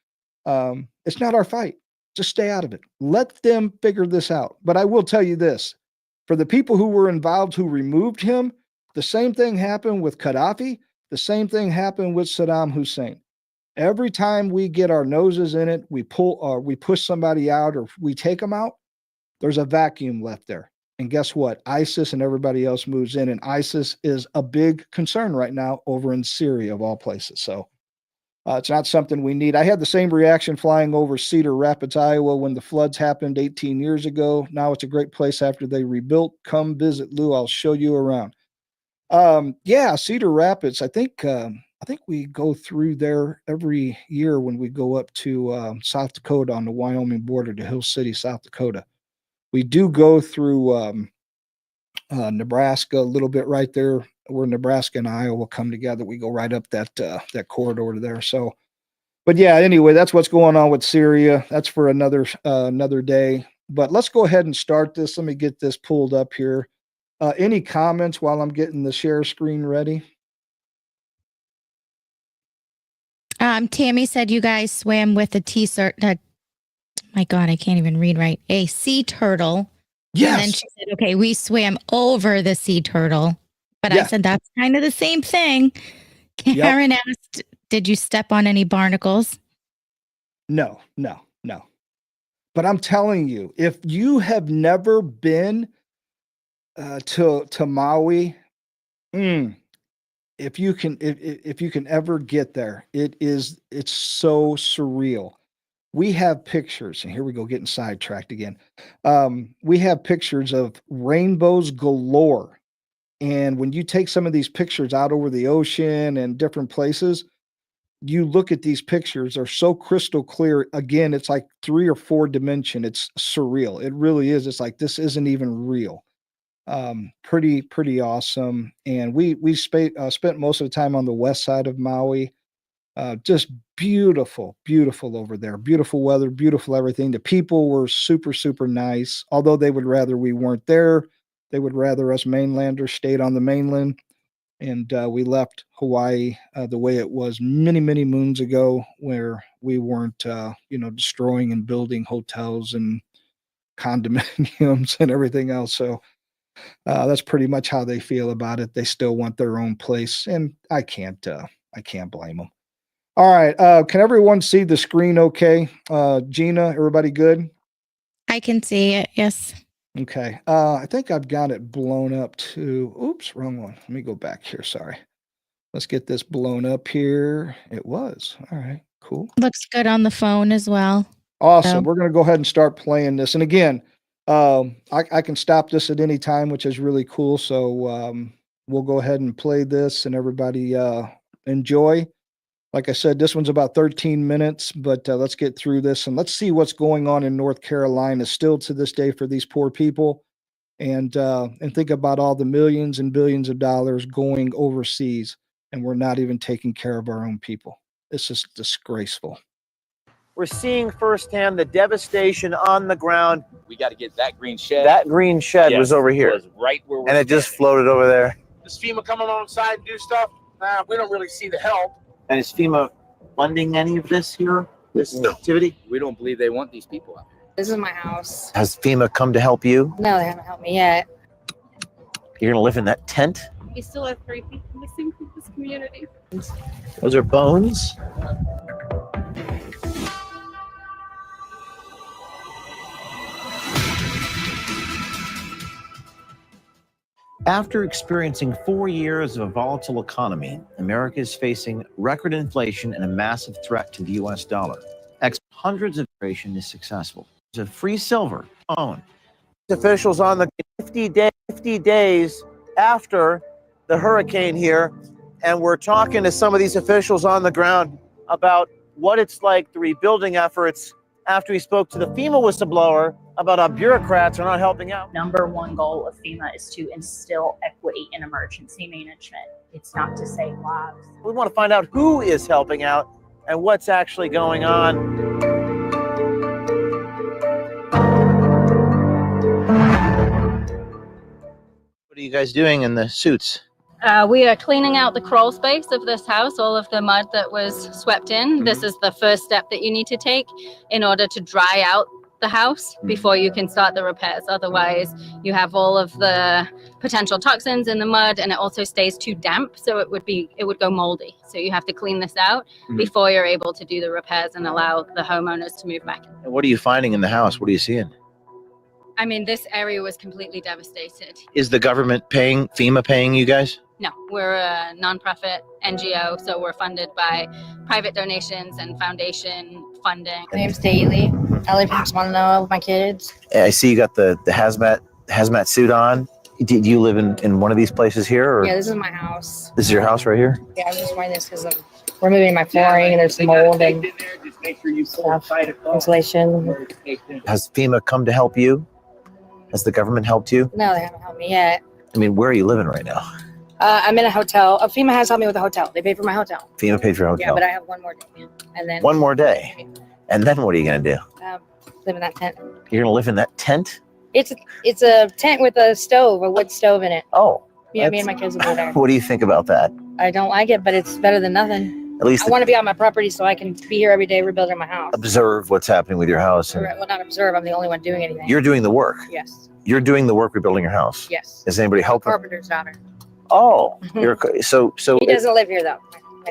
It's not our fight. Just stay out of it. Let them figure this out. But I will tell you this, for the people who were involved, who removed him, the same thing happened with Gaddafi. The same thing happened with Saddam Hussein. Every time we get our noses in it, we push somebody out, or we take them out, there's a vacuum left there. And guess what? ISIS and everybody else moves in, and ISIS is a big concern right now over in Syria, of all places. So it's not something we need. I had the same reaction flying over Cedar Rapids, Iowa, when the floods happened 18 years ago. Now it's a great place after they rebuilt. Come visit, Lou. I'll show you around. Yeah, Cedar Rapids. I think we go through there every year when we go up to South Dakota on the Wyoming border to Hill City, South Dakota. We do go through Nebraska a little bit right there, where Nebraska and Iowa come together. We go right up that corridor there. So, but yeah, anyway, that's what's going on with Syria. That's for another day. But let's go ahead and start this. Let me get this pulled up here. Any comments while I'm getting the share screen ready? Tammy said you guys swam with a my God, I can't even read right. A sea turtle. Yes. And then she said, okay, we swam over the sea turtle. But I said, that's kind of the same thing. Karen asked, did you step on any barnacles? No. But I'm telling you, if you have never been to Maui, if you can ever get there, it's so surreal. We have pictures, and here we go, getting sidetracked again. We have pictures of rainbows galore. And when you take some of these pictures out over the ocean and different places, you look at these pictures, they're so crystal clear. Again, it's like 3 or 4 dimension. It's surreal. It really is. It's like, this isn't even real. Pretty awesome. And we spent most of the time on the west side of Maui. Just beautiful over there. Beautiful weather, beautiful everything. The people were super, super nice. Although they would rather we weren't there. They would rather us mainlanders stayed on the mainland. And we left Hawaii the way it was many, many moons ago, where we weren't, destroying and building hotels and condominiums and everything else. So that's pretty much how they feel about it. They still want their own place, and I can't blame them. All right. Can everyone see the screen okay? Gina, everybody good? I can see it. Yes. Okay. I think I've got it blown up to, oops, wrong one. Let me go back here. Sorry. Let's get this blown up here. It was. All right, cool. Looks good on the phone as well. Awesome. We're going to go ahead and start playing this. And again, I can stop this at any time, which is really cool. So we'll go ahead and play this, and everybody enjoy. Like I said, this one's about 13 minutes, but let's get through this and let's see what's going on in North Carolina still to this day for these poor people, and think about all the millions and billions of dollars going overseas, and we're not even taking care of our own people. It's just disgraceful. We're seeing firsthand the devastation on the ground. We got to get that green shed. That green shed was over here. Was right where we're and it just floated over there. Does FEMA come alongside and do stuff? Nah, we don't really see the help. And is FEMA funding any of this here? This activity? We don't believe they want these people out here. This is my house. Has FEMA come to help you? No, they haven't helped me yet. You're gonna live in that tent? We still have 3 people missing from this community. Those are bones? After experiencing 4 years of a volatile economy, America is facing record inflation and a massive threat to the U.S. dollar. Hundreds of inflation is successful. There's a free silver phone. Officials on the 50 days after the hurricane here, and we're talking to some of these officials on the ground about what it's like, the rebuilding efforts, after we spoke to the FEMA whistleblower about how bureaucrats are not helping out. Number one goal of FEMA is to instill equity in emergency management. It's not to save lives. We want to find out who is helping out and what's actually going on. What are you guys doing in the suits? We are cleaning out the crawl space of this house, all of the mud that was swept in. Mm-hmm. This is the first step that you need to take in order to dry out the house before you can start the repairs. Otherwise, you have all of the potential toxins in the mud, and it also stays too damp, so it would go moldy. So you have to clean this out before you're able to do the repairs and allow the homeowners to move back in. And what are you finding in the house? What are you seeing? I mean, this area was completely devastated. Is the government paying, FEMA paying you guys? No, we're a nonprofit NGO, so we're funded by private donations and foundation funding. My name's Daily. I live in Swanano with my kids. I see you got the hazmat suit on. Do you live in one of these places here? Or? Yeah, this is my house. This is your house right here? Yeah, I'm just wearing this because we're moving my flooring and there's mold and stuff. Insulation. Has FEMA come to help you? Has the government helped you? No, they haven't helped me yet. I mean, where are you living right now? I'm in a hotel. FEMA has helped me with a hotel. They paid for my hotel. FEMA paid for your hotel? Yeah, but I have one more day. And then one more day? And then what are you going to do? live in that tent. You're gonna live in that tent? It's a tent with a stove, a wood stove in it. Oh. Yeah, me and my kids will be there. What do you think about that? I don't like it, but it's better than nothing. At least I want to be on my property so I can be here every day rebuilding my house. observe what's happening with your house. And Well, not observe. I'm the only one doing anything. you're doing the work. Yes. You're doing the work rebuilding your house. Yes. Is anybody helping? Carpenter's daughter. Oh, you're so. He doesn't live here though.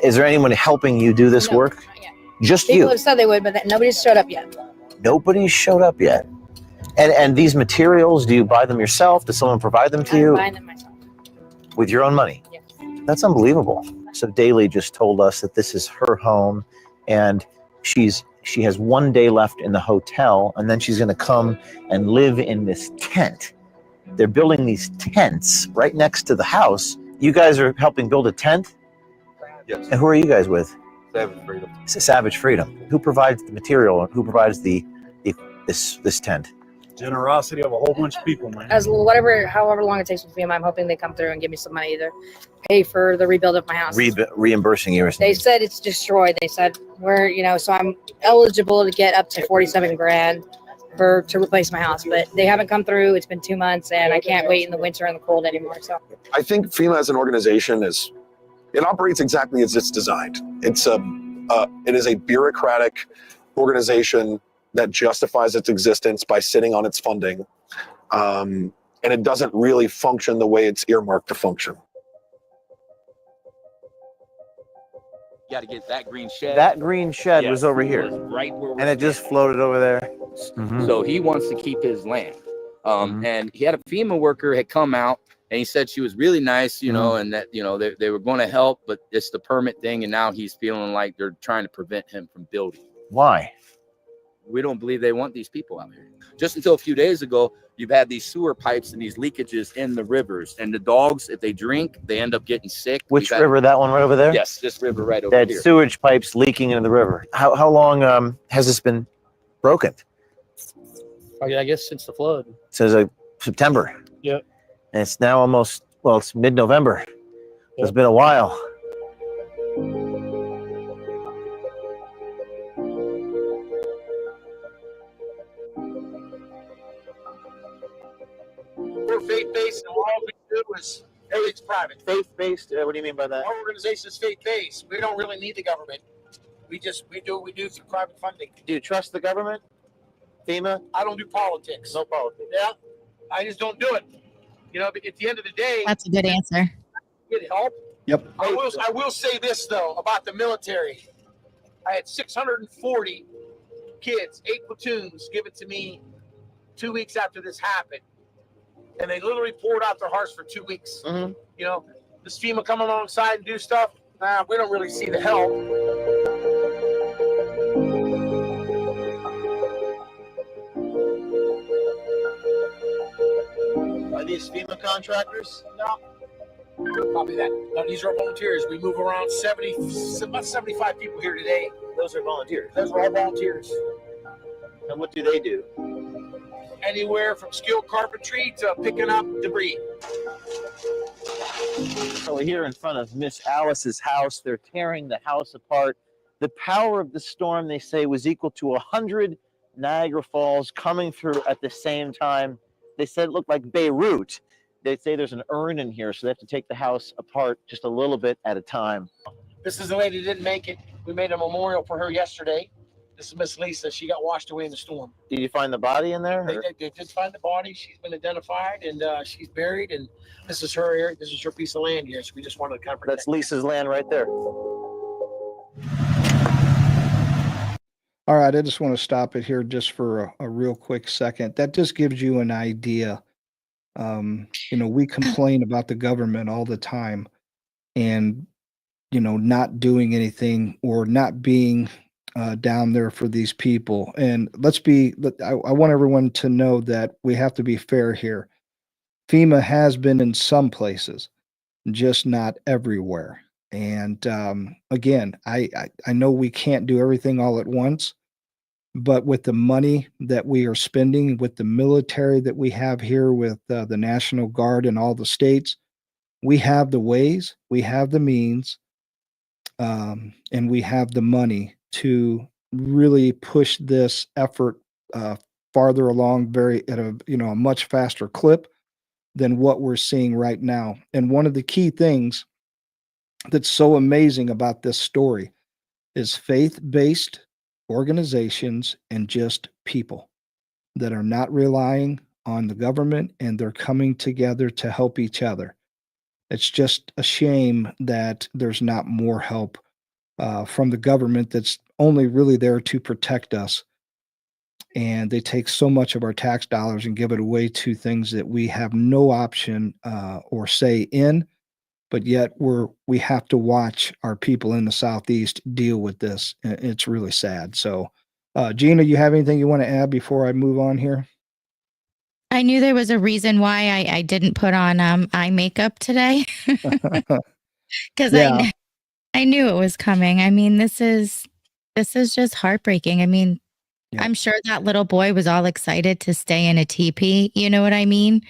Is there anyone helping you do this No, work? not yet. Just People you. have said they would, but nobody's showed up yet. Nobody's showed up yet. And these materials, do you buy them yourself? Does someone provide them to I'm you buying them myself. with your own money? Yes. That's unbelievable. So Daly just told us that this is her home, and she has 1 day left in the hotel, and then she's going to come and live in this tent. They're building these tents right next to the house. You guys are helping build a tent? Yes. And who are you guys with? Savage freedom. Savage Freedom. Who provides the material? Who provides this tent? Generosity of a whole bunch of people, man. However long it takes with FEMA, I'm hoping they come through and give me some money to pay for the rebuild of my house. Reimbursing you or something? They said it's destroyed. They said so I'm eligible to get up to 47 grand to replace my house, but they haven't come through. It's been 2 months, and I can't wait in the winter and the cold anymore. So I think FEMA as an organization it operates exactly as it's designed. It is a bureaucratic organization that justifies its existence by sitting on its funding, and it doesn't really function the way it's earmarked to function. You got to get that green shed. That green shed was Yes, over here, right where and it just floated over there. Mhm. So he wants to keep his land. And he had a FEMA worker had come out, and he said she was really nice, and that, they were going to help, but it's the permit thing. And now he's feeling like they're trying to prevent him from building. Why? We don't believe they want these people out here. Just until a few days ago, you've had these sewer pipes and these leakages in the rivers, and the dogs, if they drink, they end up getting sick. Which river? That one right over there? Yes, this river right over That here. sewage pipes leaking into the river. How long has this been broken? I guess since the flood. Since September. Yep. And it's now it's mid-November. It's been a while. We're faith-based, and all we do is everything's private. Faith-based? What do you mean by that? Our organization is faith-based. We don't really need the government. We do what we do through private funding. Do you trust the government? FEMA? I don't do politics. No politics. Yeah, I just don't do it. But at the end of the day, That's a good answer. get help. Yep. I will say this though about the military. I had 640 kids, 8 platoons, given to me 2 weeks after this happened, and they literally poured out their hearts for 2 weeks. Mm-hmm. This FEMA come alongside and do stuff. We don't really see the help. Are these FEMA contractors? No. Copy that. No, these are volunteers. We move around about 75 people here today. Those are volunteers. Those are all volunteers. And what do they do? Anywhere from skilled carpentry to picking up debris. So we're here in front of Miss Alice's house. They're tearing the house apart. The power of the storm, they say, was equal to 100 Niagara Falls coming through at the same time. They said it looked like Beirut. They say there's an urn in here, so they have to take the house apart just a little bit at a time. This is the lady that didn't make it. We made a memorial for her yesterday. This is Miss Lisa. She got washed away in the storm. Did you find the body in there? They did find the body. She's been identified, and she's buried. And this is her area. This is her piece of land here. So we just wanted to kind of protect. That's Lisa's land right there. All right, I just want to stop it here just for a real quick second. That just gives you an idea. We complain about the government all the time and, not doing anything or not being down there for these people. And I want everyone to know that we have to be fair here. FEMA has been in some places, just not everywhere. And again, I know we can't do everything all at once, but with the money that we are spending, with the military that we have here, with the National Guard in all the states, we have the ways, we have the means, and we have the money to really push this effort farther along, very at a a much faster clip than what we're seeing right now. And one of the key things that's so amazing about this story is faith-based organizations and just people that are not relying on the government, and they're coming together to help each other. It's just a shame that there's not more help from the government that's only really there to protect us. And they take so much of our tax dollars and give it away to things that we have no option or say in, but yet we have to watch our people in the Southeast deal with this. It's really sad. So, Gina, you have anything you want to add before I move on here? I knew there was a reason why I didn't put on eye makeup today because Yeah. I knew it was coming. I mean, this is just heartbreaking. I mean, Yeah. I'm sure that little boy was all excited to stay in a teepee. You know what I mean?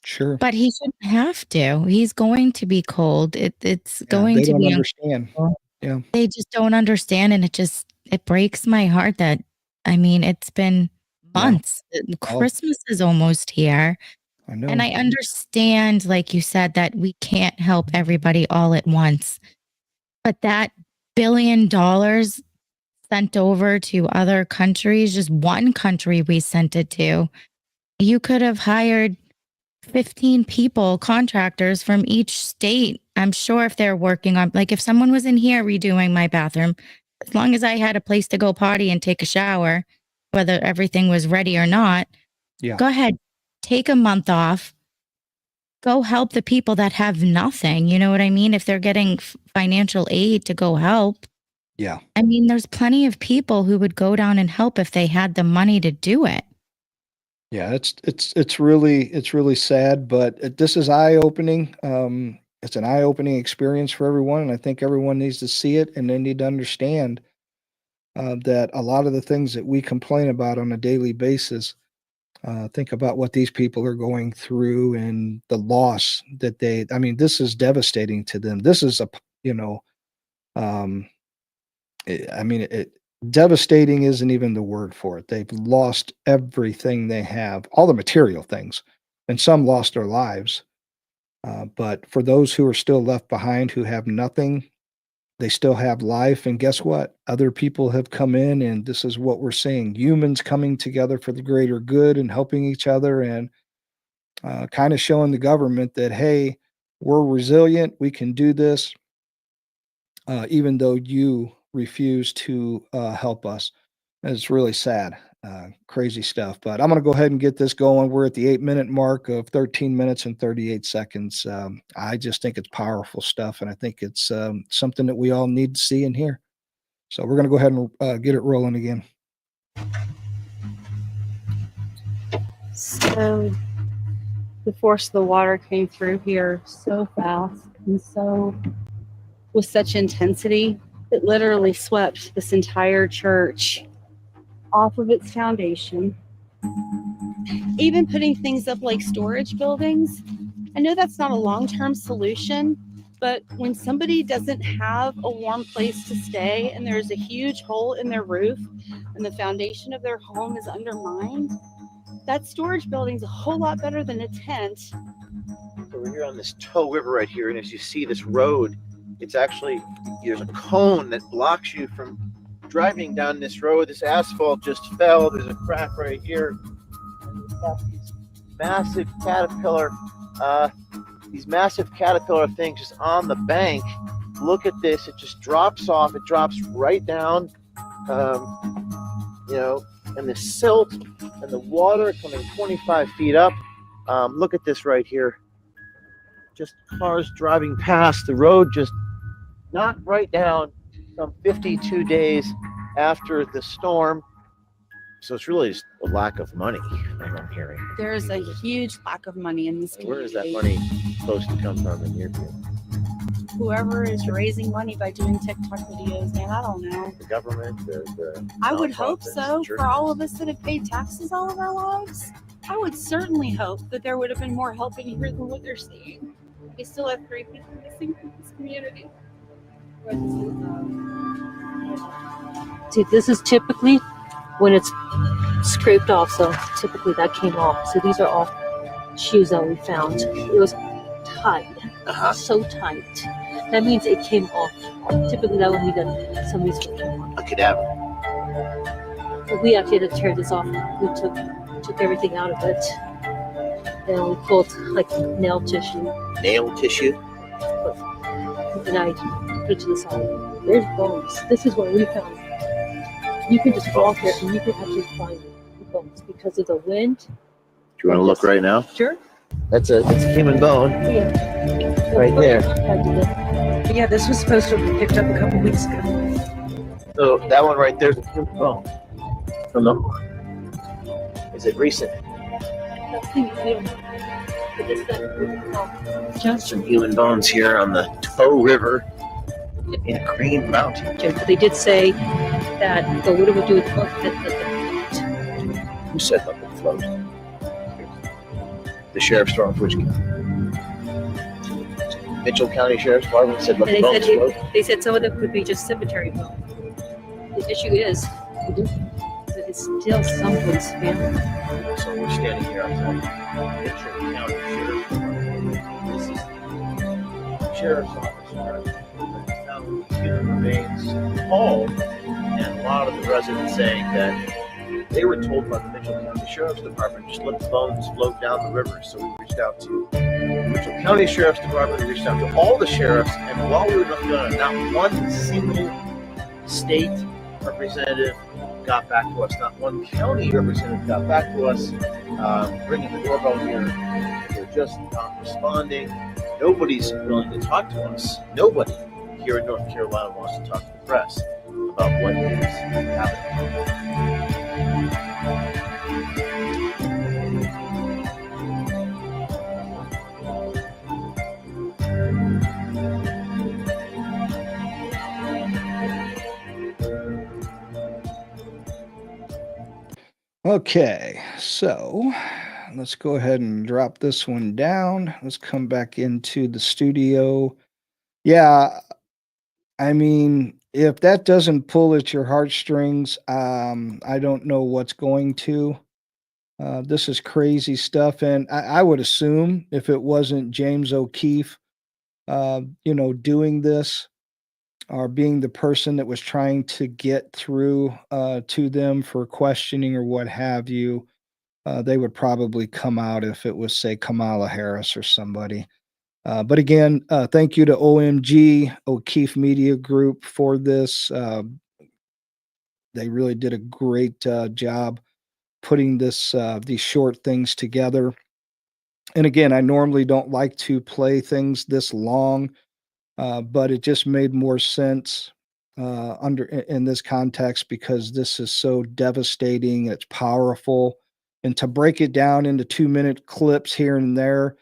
Sure. But he shouldn't have to. He's going to be cold. It's going They to don't be understand. uncomfortable. Yeah. They just don't understand, and it breaks my heart that I mean, it's been months. Christmas is almost here. I know. And I understand, like you said, that we can't help everybody all at once. But that $1 billion sent over to other countries, just one country we sent it to, you could have hired 15 people, contractors from each state. I'm sure if they're working on, like if someone was in here redoing my bathroom, as long as I had a place to go potty and take a shower, whether everything was ready or not, Yeah. go ahead, take a month off. Go help the people that have nothing. You know what I mean? If they're getting financial aid to go help. Yeah. I mean, there's plenty of people who would go down and help if they had the money to do it. Yeah, it's really sad, but this is eye-opening. It's an eye-opening experience for everyone, and I think everyone needs to see it, and they need to understand that a lot of the things that we complain about on a daily basis, think about what these people are going through and the loss that I mean, this is devastating to them. This is um, I mean, devastating isn't even the word for it. They've lost everything they have, all the material things, and some lost their lives. But for those who are still left behind, who have nothing, they still have life. And guess what? Other people have come in, and this is what we're seeing: humans coming together for the greater good and helping each other, and kind of showing the government that, hey, we're resilient. We can do this, even though you refuse to help us. And it's really sad, crazy stuff. But I'm going to go ahead and get this going. We're at the 8-minute mark of 13 minutes and 38 seconds. I just think it's powerful stuff, and I think it's something that we all need to see and hear. So we're going to go ahead and get it rolling again. So the force of the water came through here so fast and so with such intensity, it literally swept this entire church off of its foundation. Even putting things up like storage buildings, I know that's not a long-term solution, but when somebody doesn't have a warm place to stay and there's a huge hole in their roof and the foundation of their home is undermined, that storage building's a whole lot better than a tent. So we're here on this Tow River right here, and as you see this road, it's actually, there's a cone that blocks you from driving down this road. This asphalt just fell. There's a crack right here. And we've got these massive caterpillar things just on the bank. Look at this. It just drops off. It drops right down, and the silt and the water coming 25 feet up. Look at this right here. Just cars driving past. The road just knocked right down some 52 days after the storm. So it's really just a lack of money, I'm hearing. There's a huge lack of money in this community. Where is that money supposed to come from in your view? Whoever is raising money by doing TikTok videos, man, I don't know. The government, the I would hope nonprofits, so. churches. For all of us that have paid taxes all of our lives, I would certainly hope that there would have been more help in here than what they're seeing. We still have 3 people missing from this community. Dude, this is typically when it's scraped off, so typically that came off. So these are all shoes that we found. It was tight, so tight. That means it came off. Typically that would mean that somebody's foot came off. A cadaver. But we actually had to tear this off. We took everything out of it. Then we pulled like nail tissue. Nail tissue? And I put it to the side. There's bones. This is what we found. You can just walk here and you can actually find the bones because of the wind. Do you want to look right now? Sure. That's a human bone. Yeah. Right there. Yeah, this was supposed to have been picked up a couple weeks ago. So that one right there's a human bone. From the. Is it recent? Just some human bones here on the Tow River in Green Mountain. They did say that, but what do we do with the book? Who said let them float? The sheriff's department, which Mitchell County Sheriff's Department said let the bones float. They said some of them could be just cemetery bones. The issue is that it's still someone's family. So we're standing here outside Mitchell County Sheriff's Department. This is the sheriff's office where found human remains hauled, and a lot of the residents saying that they were told by the Mitchell County Sheriff's Department just let the bones float down the river. So we reached out to the Mitchell County Sheriff's Department, we reached out to all the sheriffs, and while we were looking at it, not one single state representative got back to us, not one county representative got back to us, ringing the doorbell here. They're just not responding. Nobody's willing to talk to us. Nobody here in North Carolina wants to talk to the press about what is happening. Okay, so let's go ahead and drop this one down. Let's come back into the studio. Yeah, I mean, if that doesn't pull at your heartstrings, I don't know what's going to. This is crazy stuff, and I would assume if it wasn't James O'Keefe, doing this, or being the person that was trying to get through to them for questioning or what have you, they would probably come out if it was, say, Kamala Harris or somebody. But again, thank you to OMG, O'Keefe Media Group, for this. They really did a great job putting these short things together. And again, I normally don't like to play things this long, but it just made more sense in this context because this is so devastating. It's powerful, and to break it down into 2-minute clips here and there,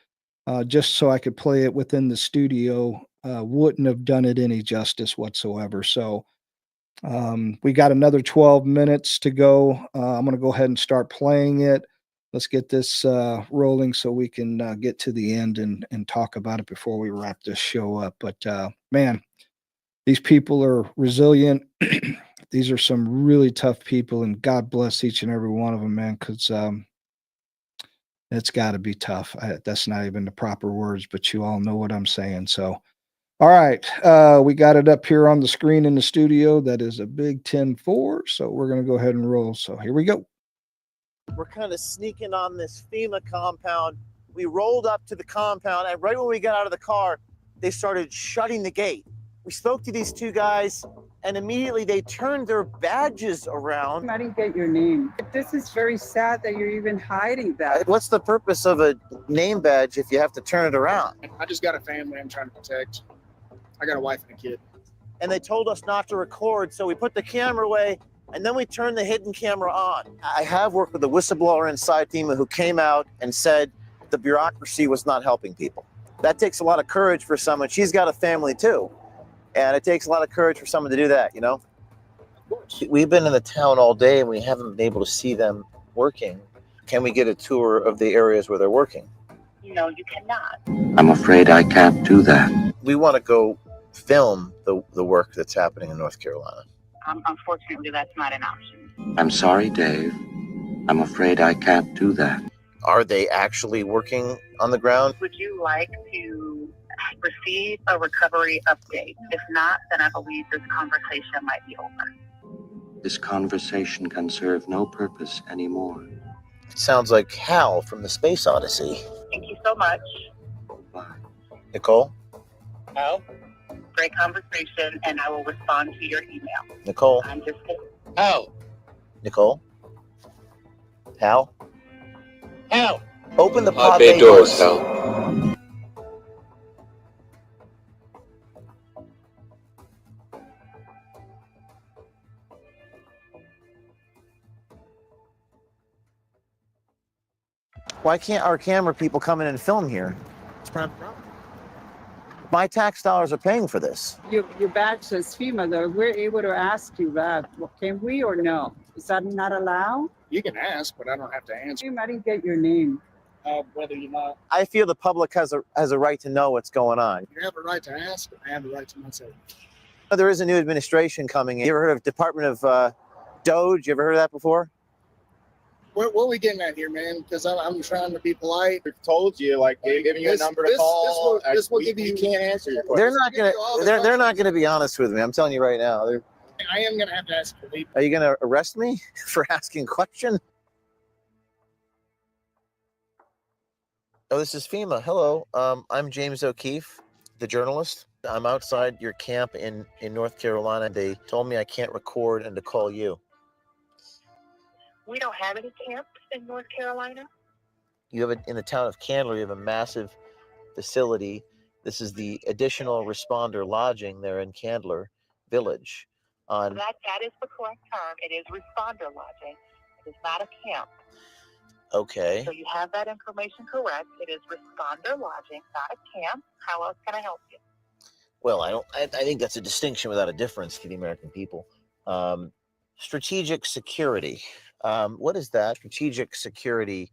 just so I could play it within the studio, wouldn't have done it any justice whatsoever. So we got another 12 minutes to go. I'm going to go ahead and start playing it. Let's get this rolling so we can get to the end and talk about it before we wrap this show up. But man, these people are resilient. These are some really tough people, and God bless each and every one of them, man, because it's got to be tough. That's not even the proper words, but you all know what I'm saying. So, all right, we got it up here on the screen in the studio. That is a big 10-4, so we're going to go ahead and roll. So here we go. We're kind of sneaking on this FEMA compound. We rolled up to the compound, and right when we got out of the car, they started shutting the gate. We spoke to these two guys, and immediately they turned their badges around. I didn't get your name. This is very sad that you're even hiding that. What's the purpose of a name badge if you have to turn it around? I just got a family I'm trying to protect. I got a wife and a kid. And they told us not to record, so we put the camera away, and then we turned the hidden camera on. I have worked with a whistleblower inside FEMA who came out and said the bureaucracy was not helping people. That takes a lot of courage for someone. She's got a family too. And it takes a lot of courage for someone to do that, you know? Of course. We've been in the town all day and we haven't been able to see them working. Can we get a tour of the areas where they're working? No, you cannot. I'm afraid I can't do that. We want to go film the work that's happening in North Carolina. Unfortunately, that's not an option. I'm sorry, Dave. I'm afraid I can't do that. Are they actually working on the ground? Would you like to receive a recovery update? If not, then I believe this conversation might be over. This conversation can serve no purpose anymore. It sounds like Hal from the Space Odyssey. Thank you so much. Nicole? Hal? Great conversation, and I will respond to your email. Nicole? I'm just kidding. Hal? Nicole? Hal? Hal? Open the pod bay bay doors, doors. Hal. Why can't our camera people come in and film here? It's private property. My tax dollars are paying for this. Your badge says FEMA, though. We're able to ask you that. Well, can we or no? Is that not allowed? You can ask, but I don't have to answer. I didn't get your name. Whether you're not, I feel the public has a right to know what's going on. you have a right to ask, and I have a right to not say. There is a new administration coming in. You ever heard of Department of Doge? You ever heard of that before? What are we getting at here, man? Because I'm trying to be polite. We've told you, like, giving you a number to call. This will give you. You can't answer your question. They're not gonna be honest with me. I'm telling you right now. I am going to have to ask you to leave. Are you gonna arrest me for asking a question? Oh, this is FEMA. Hello, I'm James O'Keefe, the journalist. I'm outside your camp in North Carolina. They told me I can't record and to call you. We don't have any camps in North Carolina. You have in the town of Candler. You have a massive facility. This is the additional responder lodging there in Candler Village. That is the correct term. It is responder lodging. It is not a camp. Okay. So you have that information correct. It is responder lodging, not a camp. How else can I help you? Well, I think that's a distinction without a difference to the American people. Strategic security. What is that? Strategic security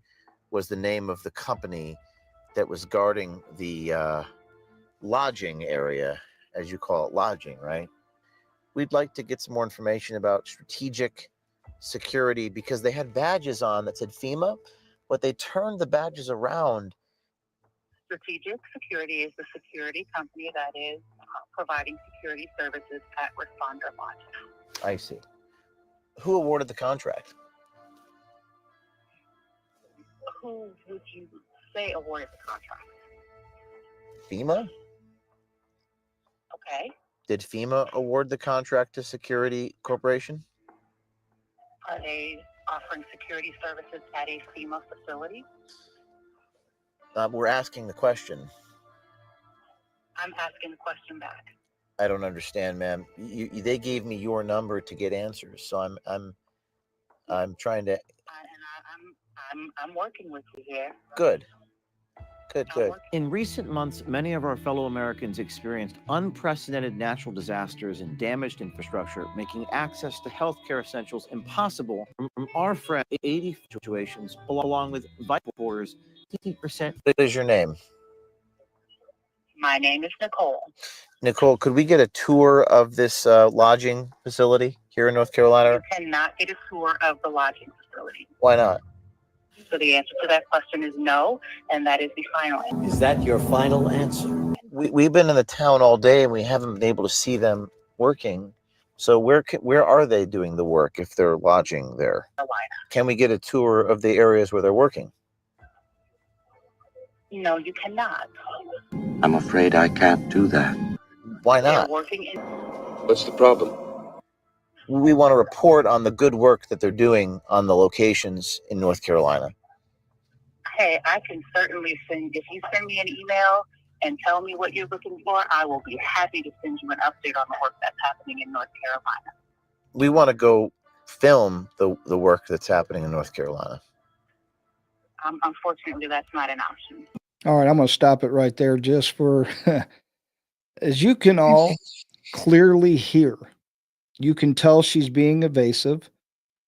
was the name of the company that was guarding the lodging area, as you call it, lodging, right? We'd like to get some more information about strategic security because they had badges on that said FEMA, but they turned the badges around. Strategic Security is the security company that is providing security services at responder lodging. I see. Who awarded the contract? Who would you say awarded the contract? FEMA? Okay. Did FEMA award the contract to Security Corporation? Are they offering security services at a FEMA facility? We're asking the question. I'm asking the question back. I don't understand, ma'am. They gave me your number to get answers, so I'm trying to. I'm working with you here. Good. In recent months, many of our fellow Americans experienced unprecedented natural disasters and damaged infrastructure, making access to healthcare essentials impossible. From our friend, 80 situations, along with vital orders, 80%. What is your name? My name is Nicole. Nicole, could we get a tour of this lodging facility here in North Carolina? You cannot get a tour of the lodging facility. Why not? So the answer to that question is no, and that is the final answer. Is that your final answer? We've been in the town all day and we haven't been able to see them working. So where are they doing the work if they're lodging there? Can we get a tour of the areas where they're working? No, you cannot. I'm afraid I can't do that. Why They're not? working in. What's the problem? We want to report on the good work that they're doing on the locations in North Carolina. Hey, I can certainly if you send me an email and tell me what you're looking for, I will be happy to send you an update on the work that's happening in North Carolina. We want to go film the work that's happening in North Carolina. Unfortunately, that's not an option. All right, I'm going to stop it right there just for, as you can all clearly hear, you can tell she's being evasive.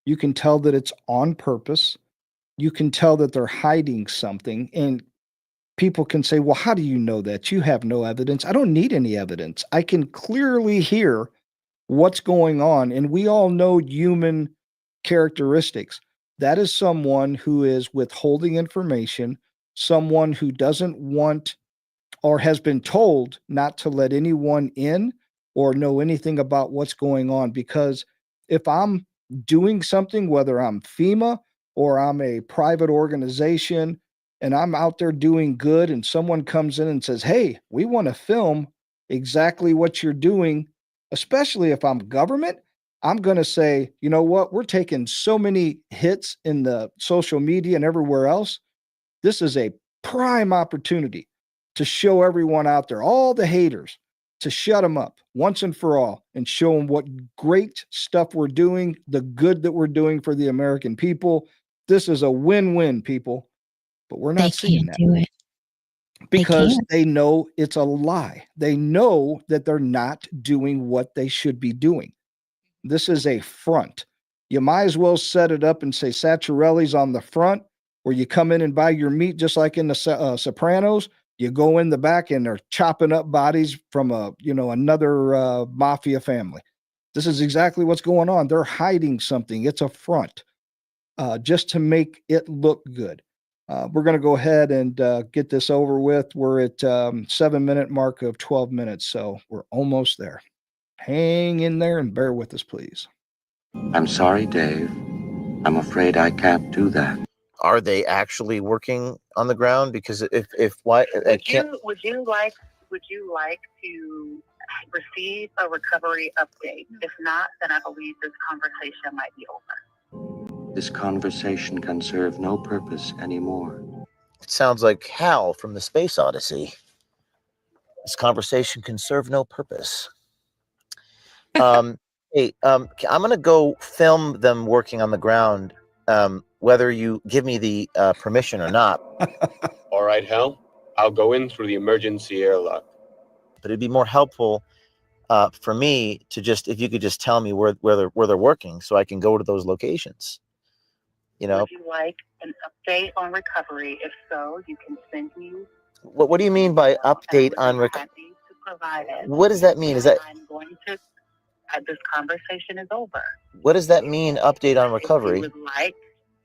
You can tell that it's on purpose. You can tell that they're hiding something. And people can say, well, how do you know that? You have no evidence. I don't need any evidence. I can clearly hear what's going on. And we all know human characteristics. that is someone who is withholding information, someone who doesn't want or has been told not to let anyone in or know anything about what's going on. Because if I'm doing something, whether I'm FEMA or I'm a private organization, and I'm out there doing good, and someone comes in and says, hey, we want to film exactly what you're doing, especially if I'm government, I'm going to say, you know what? We're taking so many hits in the social media and everywhere else. This is a prime opportunity to show everyone out there, all the haters, to shut them up once and for all and show them what great stuff we're doing, the good that we're doing for the American people. This is a win-win, people, but we're not seeing that. Do it. Because they know it's a lie. They know that they're not doing what they should be doing. This is a front. You might as well set it up and say Sacharelli's on the front, where you come in and buy your meat just like in the Sopranos. You go in the back and they're chopping up bodies from another mafia family. This is exactly what's going on. They're hiding something. It's a front just to make it look good. We're going to go ahead and get this over with. We're at 7-minute mark of 12 minutes, so we're almost there. Hang in there and bear with us, please. I'm sorry, Dave. I'm afraid I can't do that. Are they actually working on the ground? Because if why Would you like to receive a recovery update? If not, then I believe this conversation might be over. This conversation can serve no purpose anymore. It sounds like Hal from the Space Odyssey. This conversation can serve no purpose. Hey, I'm going to go film them working on the ground, whether you give me the permission or not. All right, Hal. I'll go in through the emergency airlock. But it'd be more helpful for me to just, if you could just tell me where they're working, so I can go to those locations. You know. Would you like an update on recovery? If so, you can send me. What do you mean by update on recovery? What does that mean? Is that I'm going to? This conversation is over. What does that mean? Update on recovery. If you would like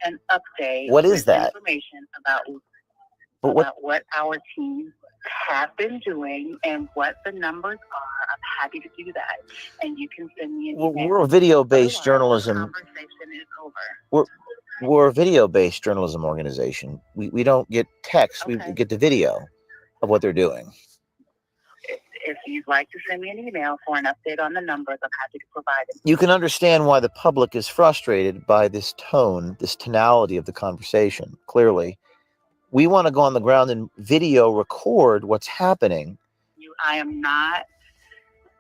an update. What is that? Information about what our teams have been doing and what the numbers are. I'm happy to do that, and you can send me an email. We're a video-based journalism. The conversation is over. We're a video-based journalism organization. We don't get text. Okay. We get the video of what they're doing. If you'd like to send me an email for an update on the numbers, I'm happy to provide it. You can understand why the public is frustrated by this tone, this tonality of the conversation. Clearly, we want to go on the ground and video record what's happening. I am not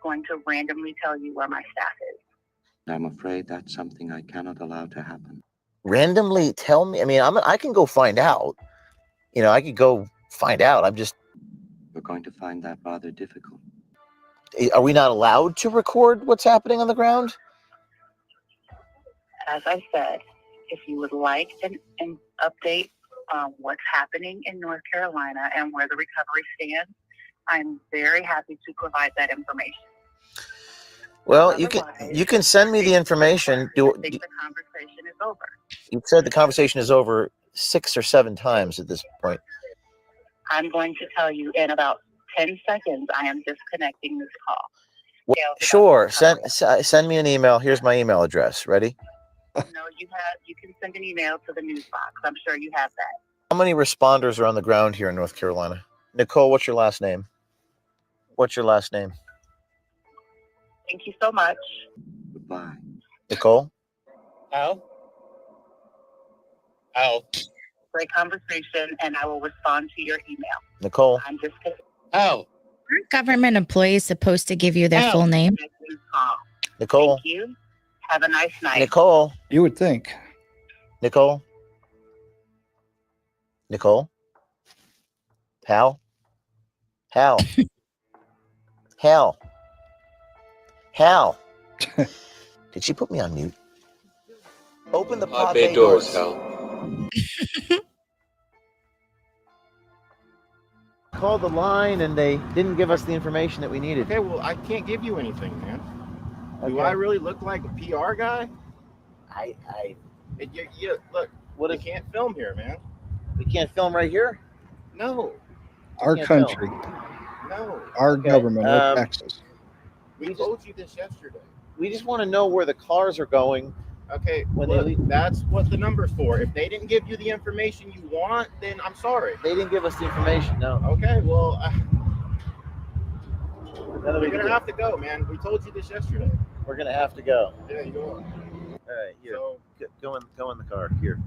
going to randomly tell you where my staff is. I'm afraid that's something I cannot allow to happen. Randomly tell me? I mean, I can go find out. You know, I could go find out. We're going to find that rather difficult. Are we not allowed to record what's happening on the ground? As I said, if you would like an update on what's happening in North Carolina and where the recovery stands, I'm very happy to provide that information. Well, you can send me the information. I think the conversation is over. You said the conversation is over 6 or 7 times at this point. I'm going to tell you in about 10 seconds, I am disconnecting this call. Well, sure. Send me an email. Here's my email address. Ready? No, you can send an email to the news box. I'm sure you have that. How many responders are on the ground here in North Carolina? Nicole, what's your last name? What's your last name? Thank you so much. Goodbye. Nicole? Al? Great conversation, and I will respond to your email. Nicole? I'm just Al? Aren't government employees supposed to give you their full name? Nicole? Thank you. Have a nice night. Nicole? You would think. Nicole? Nicole? Hal? Hal? Hal? Hal? Did she put me on mute? Open the pod bay doors, Hal. Called the line and they didn't give us the information that we needed. Okay, well, I can't give you anything, man. Do Okay. I really look like a PR guy? Look, you can't film here, man. We can't film right here? No. Our can't country, No. our government, our taxes. We told you this yesterday. We just want to know where the cars are going. Okay, When look, they leave. that's what the number's for. If they didn't give you the information you want, then I'm sorry. They didn't give us the information, no. Okay, well, Nothing we you're can gonna do. have to go, man. We told you this yesterday. We're gonna have to go. Yeah, you are. All right, here. Go in the car. Here.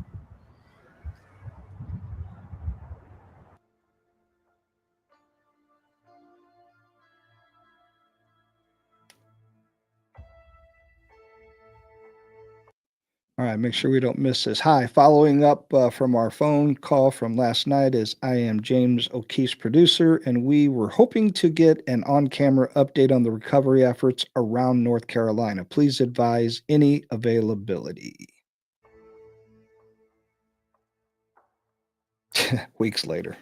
All right, make sure we don't miss this. Hi, following up from our phone call from last night is I am James O'Keefe's producer, and we were hoping to get an on-camera update on the recovery efforts around North Carolina. Please advise any availability. Weeks later.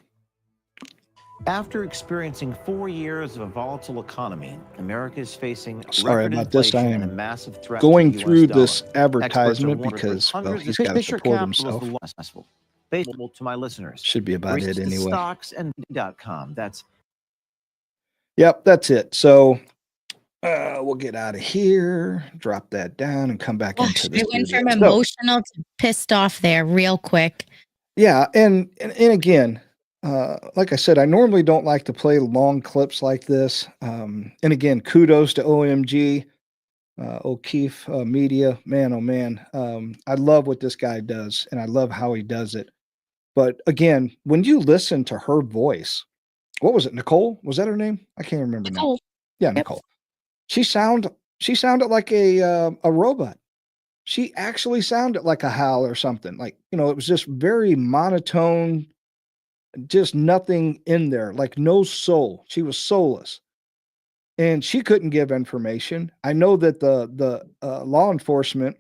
After experiencing 4 years of a volatile economy, America is facing Sorry record about this. I inflation and a am massive threat going to the through US dollar. this advertisement Experts are because, well, wondering he's if got to venture support capital is himself. the most successful. Favorable to my listeners. Should be about it anyway. Stocks and .com. That's Yep, that's it. So we'll get out of here, drop that down, and come back into the I went studio. from So, emotional to pissed off there real quick. yeah, and again, like I said, I normally don't like to play long clips like this. And again, kudos to OMG, O'Keefe Media. Man, oh man, I love what this guy does, and I love how he does it. But again, when you listen to her voice, what was it, Nicole? Was that her name? I can't remember now. Nicole. Yeah, Nicole. She sounded like a robot. She actually sounded like a Hal or something. Like, it was just very monotone, just nothing in there, like no soul. She was soulless. And she couldn't give information. I know that the law enforcement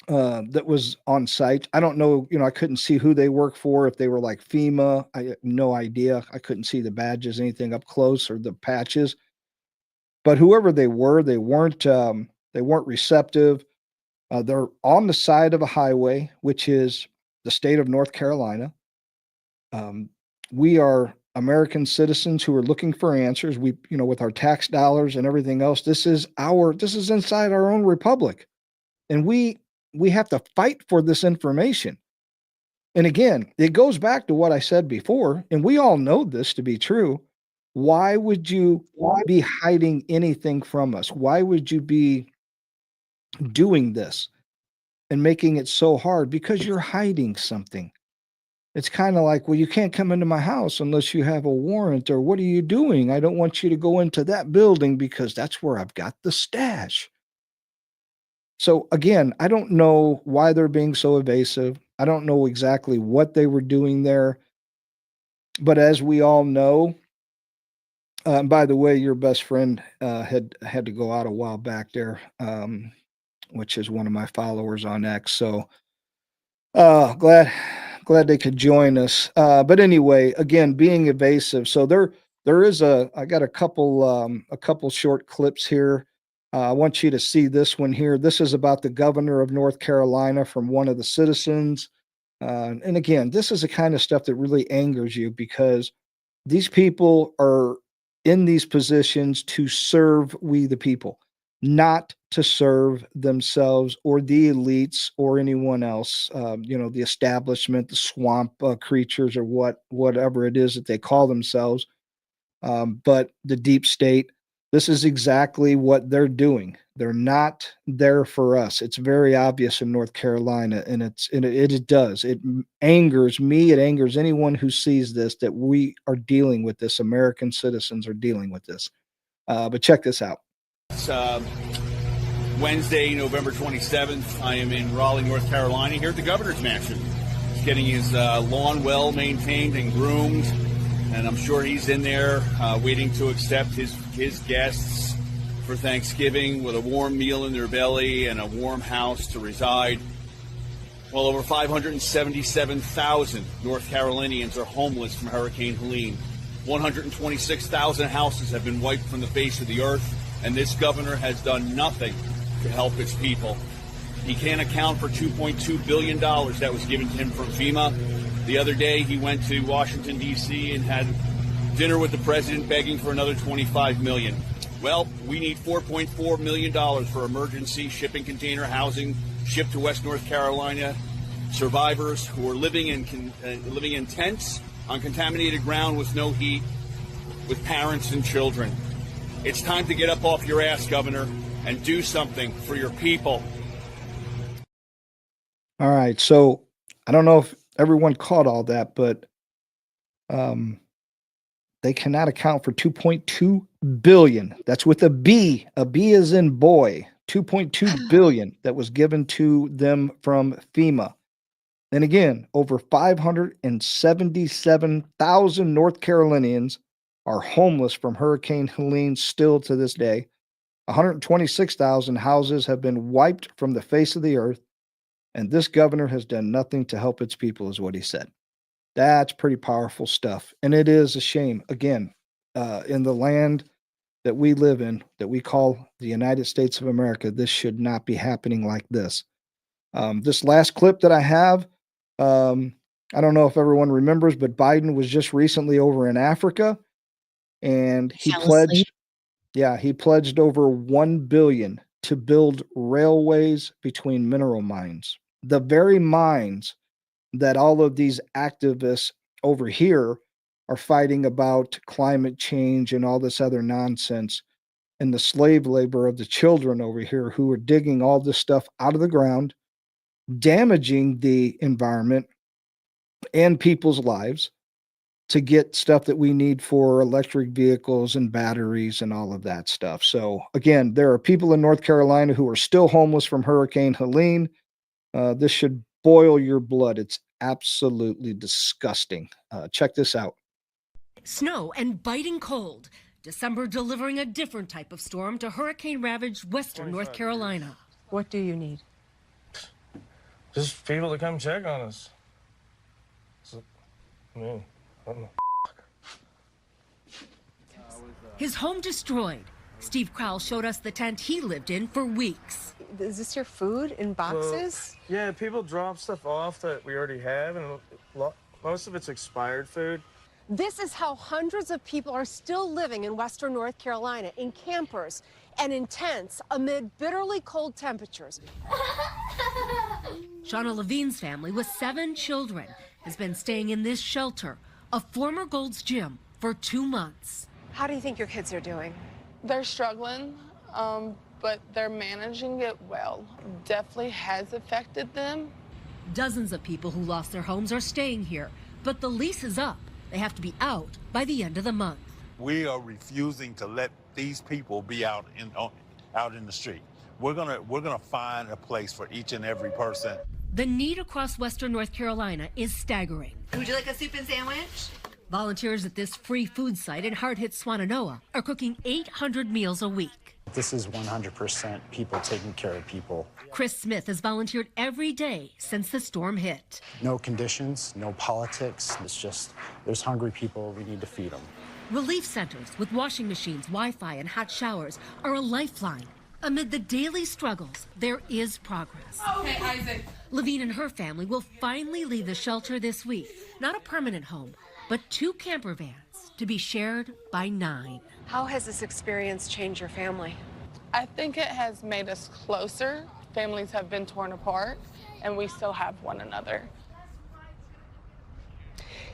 that was on site, I don't know, I couldn't see who they work for, if they were like FEMA. I had no idea. I couldn't see the badges, anything up close, or the patches. But whoever they were, they weren't receptive. They're on the side of a highway, which is the state of North Carolina. We are American citizens who are looking for answers. We, with our tax dollars and everything else, this is inside our own republic. And we have to fight for this information. And again, it goes back to what I said before, and we all know this to be true. Why would you be hiding anything from us? Why would you be doing this and making it so hard? Because you're hiding something. It's kind of like, well, you can't come into my house unless you have a warrant, or what are you doing? I don't want you to go into that building because that's where I've got the stash. So again, I don't know why they're being so evasive. I don't know exactly what they were doing there. But as we all know, by the way, your best friend had to go out a while back there, which is one of my followers on X. So glad they could join us. But anyway, again, being evasive. So there is I got a couple short clips here. I want you to see this one here. This is about the governor of North Carolina from one of the citizens. And again, this is the kind of stuff that really angers you, because these people are in these positions to serve we the people, not to serve themselves or the elites or anyone else, the establishment, the swamp creatures, or whatever it is that they call themselves. But the deep state, this is exactly what they're doing. They're not there for us. It's very obvious in North Carolina, and it does. It angers me. It angers anyone who sees this, that we are dealing with this. American citizens are dealing with this. But check this out. It's Wednesday, November 27th. I am in Raleigh, North Carolina, here at the governor's mansion. He's getting his lawn well maintained and groomed, and I'm sure he's in there waiting to accept his guests for Thanksgiving with a warm meal in their belly and a warm house to reside. Well, over 577,000 North Carolinians are homeless from Hurricane Helene. 126,000 houses have been wiped from the face of the earth, and this governor has done nothing to help its people. He can't account for $2.2 billion that was given to him from FEMA. The other day, he went to Washington, D.C. and had dinner with the president begging for another $25 million. Well, we need $4.4 million for emergency shipping container housing shipped to West North Carolina survivors who are living in tents on contaminated ground with no heat, with parents and children. It's time to get up off your ass, Governor, and do something for your people. All right. So I don't know if everyone caught all that, but they cannot account for 2.2 billion. That's with a B. A B is in boy. 2.2 billion that was given to them from FEMA. Then again, over 577,000 North Carolinians are homeless from Hurricane Helene still to this day. 126,000 houses have been wiped from the face of the earth, and this governor has done nothing to help its people, is what he said. That's pretty powerful stuff. And it is a shame, again, in the land that we live in, that we call the United States of America, this should not be happening like this. This last clip that I have, I don't know if everyone remembers, but Biden was just recently over in Africa, and he pledged over $1 billion to build railways between mineral mines. The very mines that all of these activists over here are fighting about climate change and all this other nonsense, and the slave labor of the children over here who are digging all this stuff out of the ground, damaging the environment and people's lives to get stuff that we need for electric vehicles and batteries and all of that stuff. So again, there are people in North Carolina who are still homeless from Hurricane Helene. This should boil your blood. It's absolutely disgusting. Check this out. Snow and biting cold. December delivering a different type of storm to hurricane-ravaged western North Carolina. What do you need? Just people to come check on us. So, I don't know. His home destroyed. Steve Crowell showed us the tent he lived in for weeks. Is this your food in boxes? Well, yeah, people drop stuff off that we already have, and most of it's expired food. This is how hundreds of people are still living in western North Carolina, in campers and in tents amid bitterly cold temperatures. Shauna Levine's family with 7 children has been staying in this shelter, a former Gold's Gym, for 2 months. How do you think your kids are doing? They're struggling, but they're managing it well. Definitely has affected them. Dozens of people who lost their homes are staying here, but the lease is up. They have to be out by the end of the month. We are refusing to let these people be out in the street. We're gonna find a place for each and every person. The need across western North Carolina is staggering. Would you like a soup and sandwich? Volunteers at this free food site in hard-hit Swannanoa are cooking 800 meals a week. This is 100% people taking care of people. Chris Smith has volunteered every day since the storm hit. No conditions, no politics. It's just, there's hungry people, we need to feed them. Relief centers with washing machines, Wi-Fi, and hot showers are a lifeline. Amid the daily struggles, there is progress. Okay, Isaac. Levine and her family will finally leave the shelter this week. Not a permanent home, but 2 camper vans to be shared by 9. How has this experience changed your family? I think it has made us closer. Families have been torn apart, and we still have one another.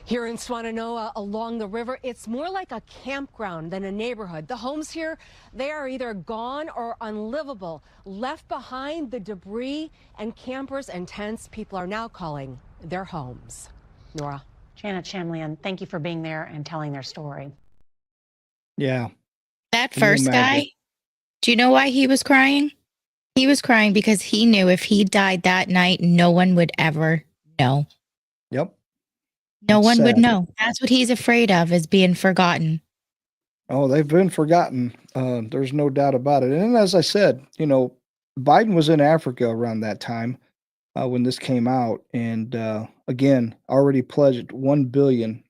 Here in Swannanoa, along the river, it's more like a campground than a neighborhood. The homes here, they are either gone or unlivable, left behind the debris and campers and tents people are now calling their homes. Nora. Janet Shamlian, thank you for being there and telling their story. Yeah. That first guy, do you know why he was crying? He was crying because he knew if he died that night, no one would ever know. Yep. No It's one would sad. know. That's what he's afraid of, is being forgotten. Oh, they've been forgotten. There's no doubt about it. And as I said, Biden was in Africa around that time when this came out, and again, already pledged $1 billion.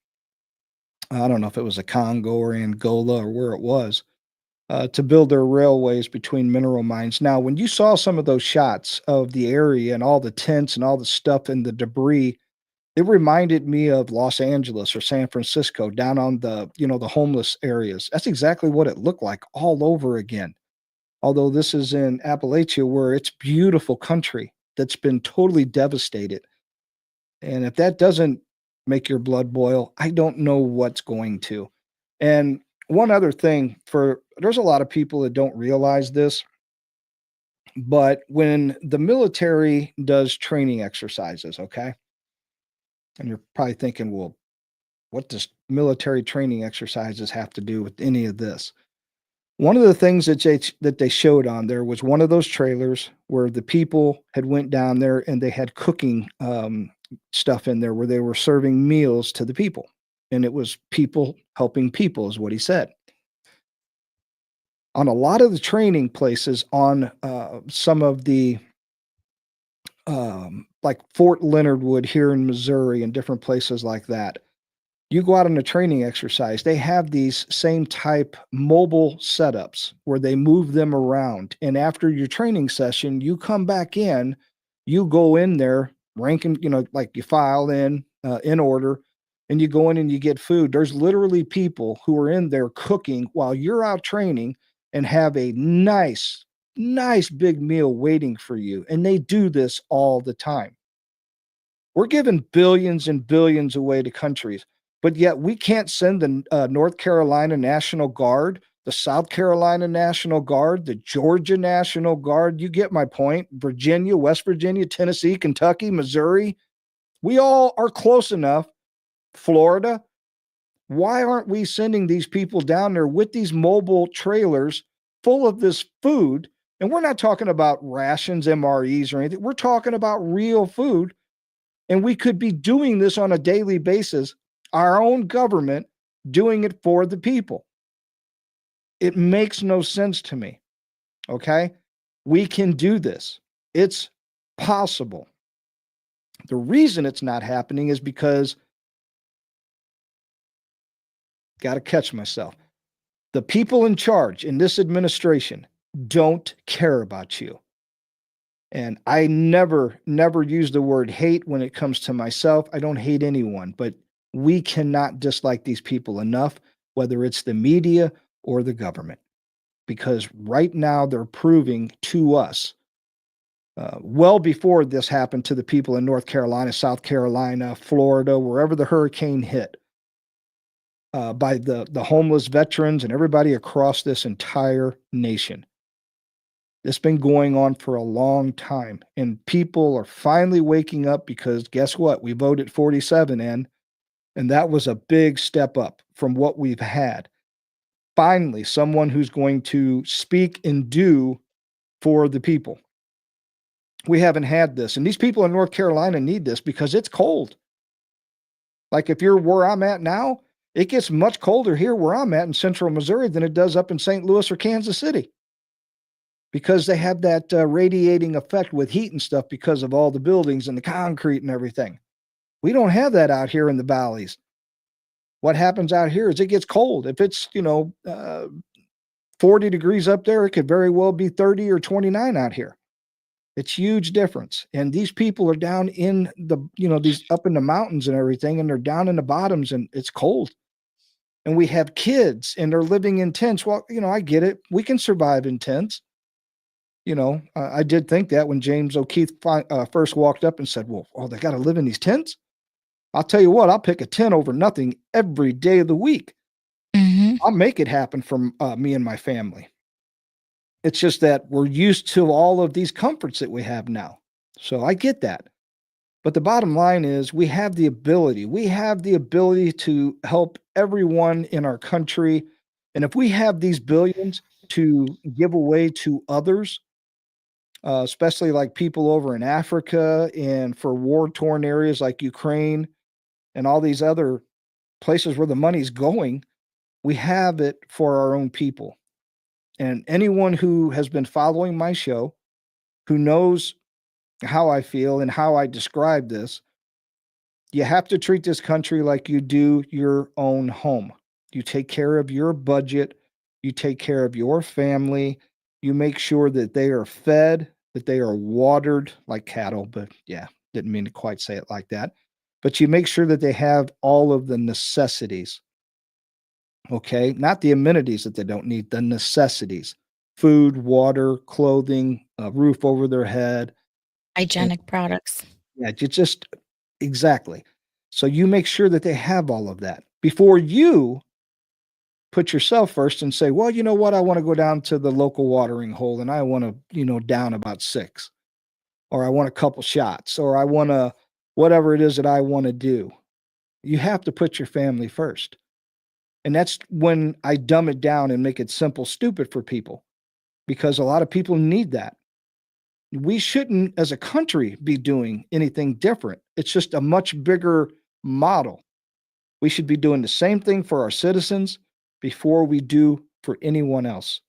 I don't know if it was a Congo or Angola or where it was, to build their railways between mineral mines. Now, when you saw some of those shots of the area and all the tents and all the stuff and the debris, it reminded me of Los Angeles or San Francisco down on the, the homeless areas. That's exactly what it looked like all over again. Although this is in Appalachia where it's beautiful country that's been totally devastated. And if that doesn't make your blood boil, I don't know what's going to. And one other thing, there's a lot of people that don't realize this, but when the military does training exercises, okay? And you're probably thinking, well, what does military training exercises have to do with any of this? One of the things that they showed on there was one of those trailers where the people had went down there and they had cooking stuff in there where they were serving meals to the people. And it was people helping people is what he said. On a lot of the training places on some of the like Fort Leonard Wood here in Missouri and different places like that, you go out on a training exercise, they have these same type mobile setups where they move them around. And after your training session, you come back in, you go in there, ranking, like you file in order, and you go in and you get food. There's literally people who are in there cooking while you're out training and have a nice big meal waiting for you. And they do this all the time. We're giving billions and billions away to countries. But yet we can't send the North Carolina National Guard, the South Carolina National Guard, the Georgia National Guard. You get my point. Virginia, West Virginia, Tennessee, Kentucky, Missouri. We all are close enough. Florida. Why aren't we sending these people down there with these mobile trailers full of this food? And we're not talking about rations, MREs, or anything. We're talking about real food. And we could be doing this on a daily basis. Our own government doing it for the people. It makes no sense to me. Okay? We can do this. It's possible. The reason it's not happening is because, got to catch myself, the people in charge in this administration don't care about you. And I never use the word hate when it comes to myself. I don't hate anyone, but we cannot dislike these people enough, whether it's the media or the government, because right now they're proving to us, well before this happened to the people in North Carolina, South Carolina, Florida, wherever the hurricane hit, by the homeless veterans and everybody across this entire nation. It's been going on for a long time, and people are finally waking up because guess what? We voted 47 in, and that was a big step up from what we've had. Finally, someone who's going to speak and do for the people. We haven't had this, and these people in North Carolina need this because it's cold. Like if you're where I'm at now, it gets much colder here where I'm at in central Missouri than it does up in St. Louis or Kansas City, because they have that radiating effect with heat and stuff because of all the buildings and the concrete and everything. We don't have that out here in the valleys. What happens out here is it gets cold. If it's, 40 degrees up there, it could very well be 30 or 29 out here. It's huge difference. And these people are down in the, these up in the mountains and everything, and they're down in the bottoms and it's cold. And we have kids and they're living in tents. Well, I get it. We can survive in tents. I did think that when James O'Keefe first walked up and said, well, they got to live in these tents. I'll tell you what, I'll pick a tent over nothing every day of the week. Mm-hmm. I'll make it happen for me and my family. It's just that we're used to all of these comforts that we have now. So I get that. But the bottom line is we have the ability. We have the ability to help everyone in our country. And if we have these billions to give away to others, especially like people over in Africa and for war-torn areas like Ukraine and all these other places where the money's going, we have it for our own people. And anyone who has been following my show, who knows how I feel and how I describe this, you have to treat this country like you do your own home. You take care of your budget You take care of your family. You make sure that they are fed, that they are watered like cattle, but yeah, didn't mean to quite say it like that. But you make sure that they have all of the necessities, okay? Not the amenities that they don't need, the necessities: food, water, clothing, a roof over their head. And Hygienic products. yeah, you just exactly. So you make sure that they have all of that before you put yourself first and say, well, you know what? I want to go down to the local watering hole and I want to, down about 6, or I want a couple shots, or I want to, whatever it is that I want to do. You have to put your family first. And that's when I dumb it down and make it simple, stupid for people, because a lot of people need that. We shouldn't, as a country, be doing anything different. It's just a much bigger model. We should be doing the same thing for our citizens before we do for anyone else.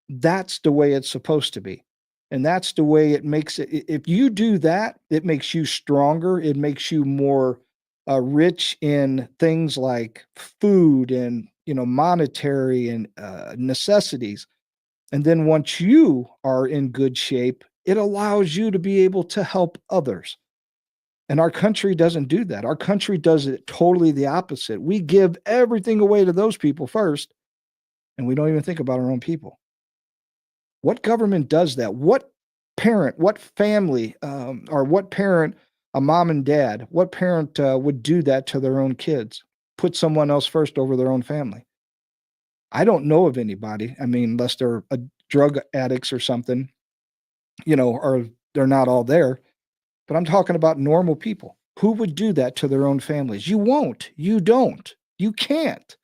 That's the way it's supposed to be. And that's the way it makes it. If you do that, it makes you stronger. It makes you more rich in things like food and, monetary and necessities. And then once you are in good shape, it allows you to be able to help others. And our country doesn't do that. Our country does it totally the opposite. We give everything away to those people first, and we don't even think about our own people. What government does that? What parent, what family, or what parent, a mom and dad, what parent would do that to their own kids? Put someone else first over their own family? I don't know of anybody. I mean, unless they're drug addicts or something, or they're not all there. But I'm talking about normal people. Who would do that to their own families? You won't. You don't. You can't.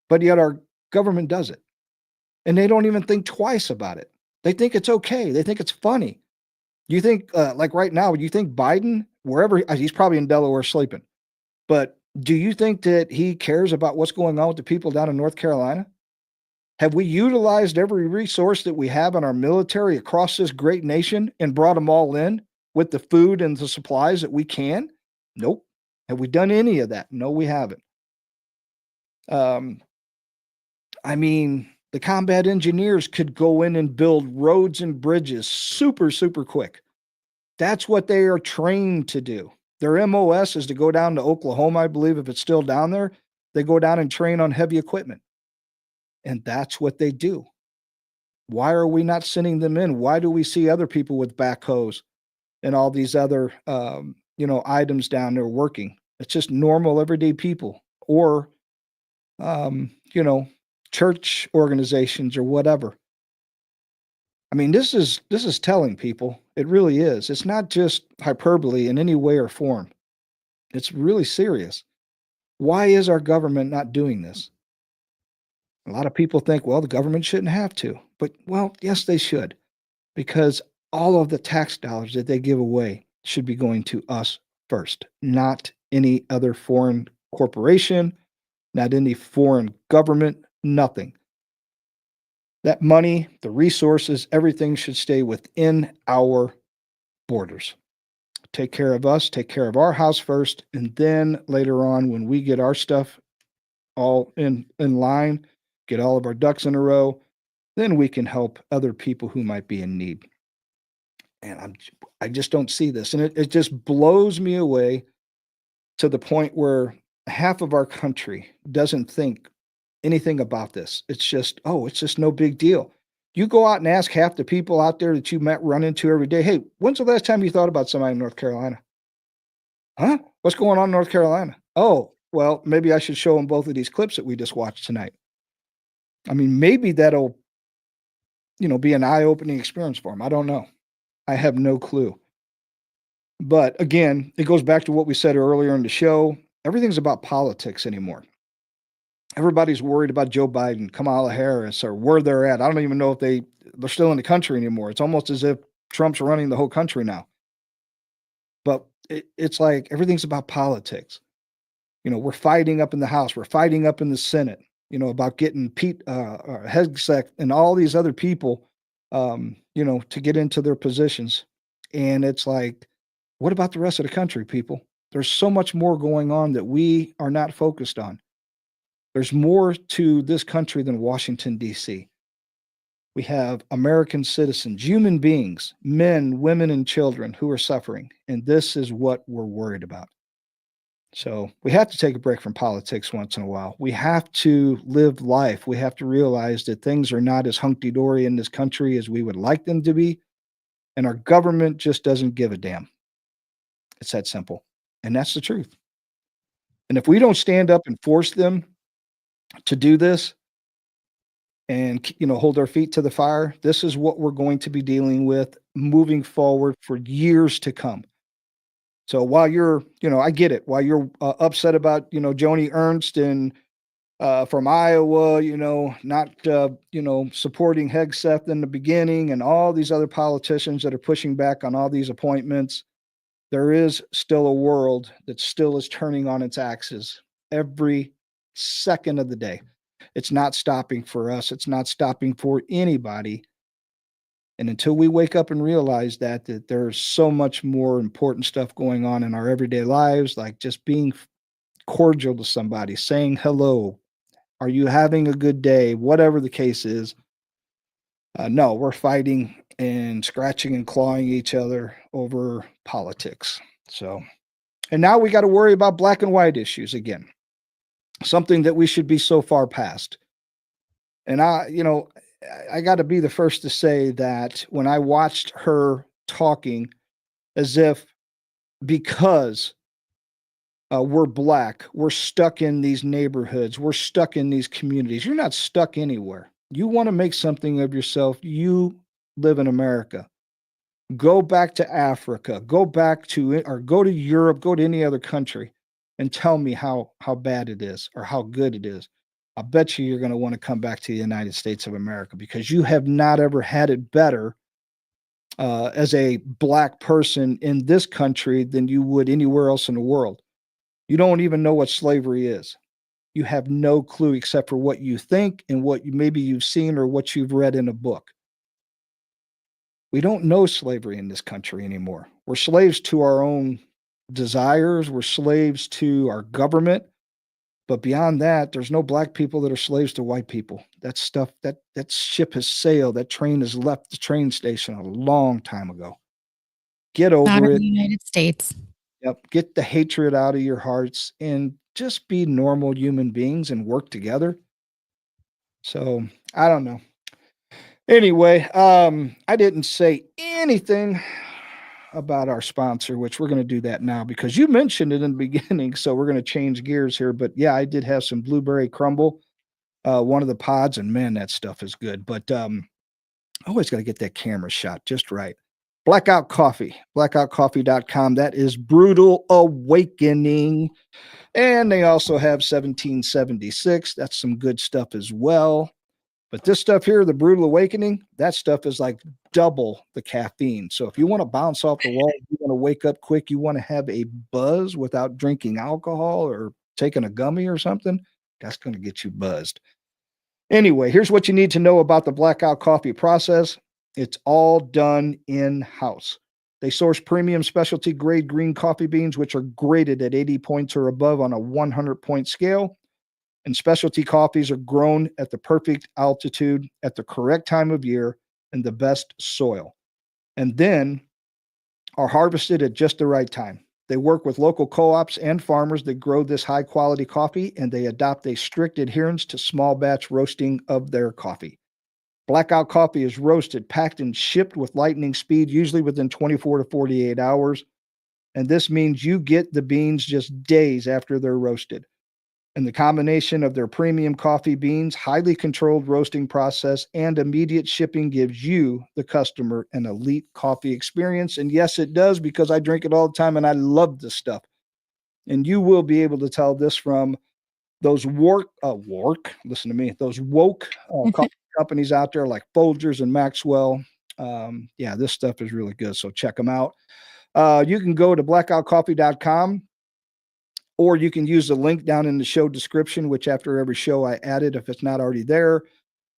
But yet our government does it. And they don't even think twice about it. They think it's okay. They think it's funny. You think, like right now, you think Biden, wherever he's probably in Delaware sleeping, but do you think that he cares about what's going on with the people down in North Carolina? Have we utilized every resource that we have in our military across this great nation and brought them all in with the food and the supplies that we can? Nope. Have we done any of that? No, we haven't. I mean, the combat engineers could go in and build roads and bridges super, super quick. That's what they are trained to do. Their MOS is to go down to Oklahoma, I believe, if it's still down there. They go down and train on heavy equipment. And that's what they do. Why are we not sending them in? Why do we see other people with backhoes and all these other, items down there working? It's just normal, everyday people, or, church organizations or whatever. I mean, this is telling people. It really is. It's not just hyperbole in any way or form. It's really serious. Why is our government not doing this? A lot of people think, well, the government shouldn't have to. But, well, yes, they should, because all of the tax dollars that they give away should be going to us first, not any other foreign corporation, not any foreign government, nothing. That money, the resources, everything should stay within our borders. Take care of us, take care of our house first, and then later on, when we get our stuff all in line, get all of our ducks in a row, then we can help other people who might be in need. And I just don't see this. And it just blows me away to the point where half of our country doesn't think anything about this. It's just no big deal. You go out and ask half the people out there that you run into every day, hey, when's the last time you thought about somebody in North Carolina? Huh? What's going on in North Carolina? Oh, well, maybe I should show them both of these clips that we just watched tonight. I mean, maybe that'll, be an eye-opening experience for them. I don't know. I have no clue. But again, it goes back to what we said earlier in the show. Everything's about politics anymore. Everybody's worried about Joe Biden, Kamala Harris, or where they're at. I don't even know if they're still in the country anymore. It's almost as if Trump's running the whole country now. But it's like everything's about politics. We're fighting up in the House. We're fighting up in the Senate, about getting Pete Hegseth and all these other people, to get into their positions. And it's like, what about the rest of the country, people? There's so much more going on that we are not focused on. There's more to this country than Washington, D.C. We have American citizens, human beings, men, women, and children who are suffering. And this is what we're worried about. So we have to take a break from politics once in a while. We have to live life. We have to realize that things are not as hunky-dory in this country as we would like them to be. And our government just doesn't give a damn. It's that simple. And that's the truth. And if we don't stand up and force them to do this and, hold our feet to the fire, this is what we're going to be dealing with moving forward for years to come. So while you're, I get it, while you're upset about, Joni Ernst and from Iowa, not, supporting Hegseth in the beginning and all these other politicians that are pushing back on all these appointments, there is still a world that still is turning on its axis every second of the day. It's not stopping for us. It's not stopping for anybody. And until we wake up and realize that there's so much more important stuff going on in our everyday lives, like just being cordial to somebody, saying hello, are you having a good day, whatever the case is. No, we're fighting and scratching and clawing each other over politics. So, and now we got to worry about black and white issues again, something that we should be so far past. And I got to be the first to say that when I watched her talking as if because we're black, we're stuck in these neighborhoods, we're stuck in these communities. You're not stuck anywhere. You want to make something of yourself. You live in America. Go back to Africa, go to Europe, go to any other country and tell me how bad it is or how good it is. I bet you're going to want to come back to the United States of America because you have not ever had it better as a black person in this country than you would anywhere else in the world. You don't even know what slavery is. You have no clue except for what you think and what maybe you've seen or what you've read in a book. We don't know slavery in this country anymore. We're slaves to our own desires. We're slaves to our government. But beyond that, there's no black people that are slaves to white people. That stuff, that ship has sailed. That train has left the train station a long time ago. Get over Not in it. the United States. Yep. Get the hatred out of your hearts and just be normal human beings and work together. So I don't know. Anyway, I didn't say anything about our sponsor, which we're going to do that now because you mentioned it in the beginning. So we're going to change gears here. But yeah, I did have some blueberry crumble, one of the pods, and man, that stuff is good. But I always got to get that camera shot just right. Blackout Coffee, blackoutcoffee.com. That is Brutal Awakening. And they also have 1776. That's some good stuff as well. But this stuff here, the Brutal Awakening, that stuff is like double the caffeine. So if you want to bounce off the wall, you want to wake up quick, you want to have a buzz without drinking alcohol or taking a gummy or something, that's going to get you buzzed. Anyway, here's what you need to know about the Blackout Coffee process. It's all done in-house. They source premium specialty grade green coffee beans, which are graded at 80 points or above on a 100-point scale. And specialty coffees are grown at the perfect altitude at the correct time of year in the best soil. And then are harvested at just the right time. They work with local co-ops and farmers that grow this high quality coffee, and they adopt a strict adherence to small batch roasting of their coffee. Blackout Coffee is roasted, packed, and shipped with lightning speed, usually within 24 to 48 hours. And this means you get the beans just days after they're roasted. And the combination of their premium coffee beans, highly controlled roasting process, and immediate shipping gives you, the customer, an elite coffee experience. And yes, it does, because I drink it all the time and I love this stuff. And you will be able to tell this from those woke coffee companies out there like Folgers and Maxwell. Yeah, this stuff is really good. So check them out. You can go to blackoutcoffee.com. Or you can use the link down in the show description, which after every show I added if it's not already there.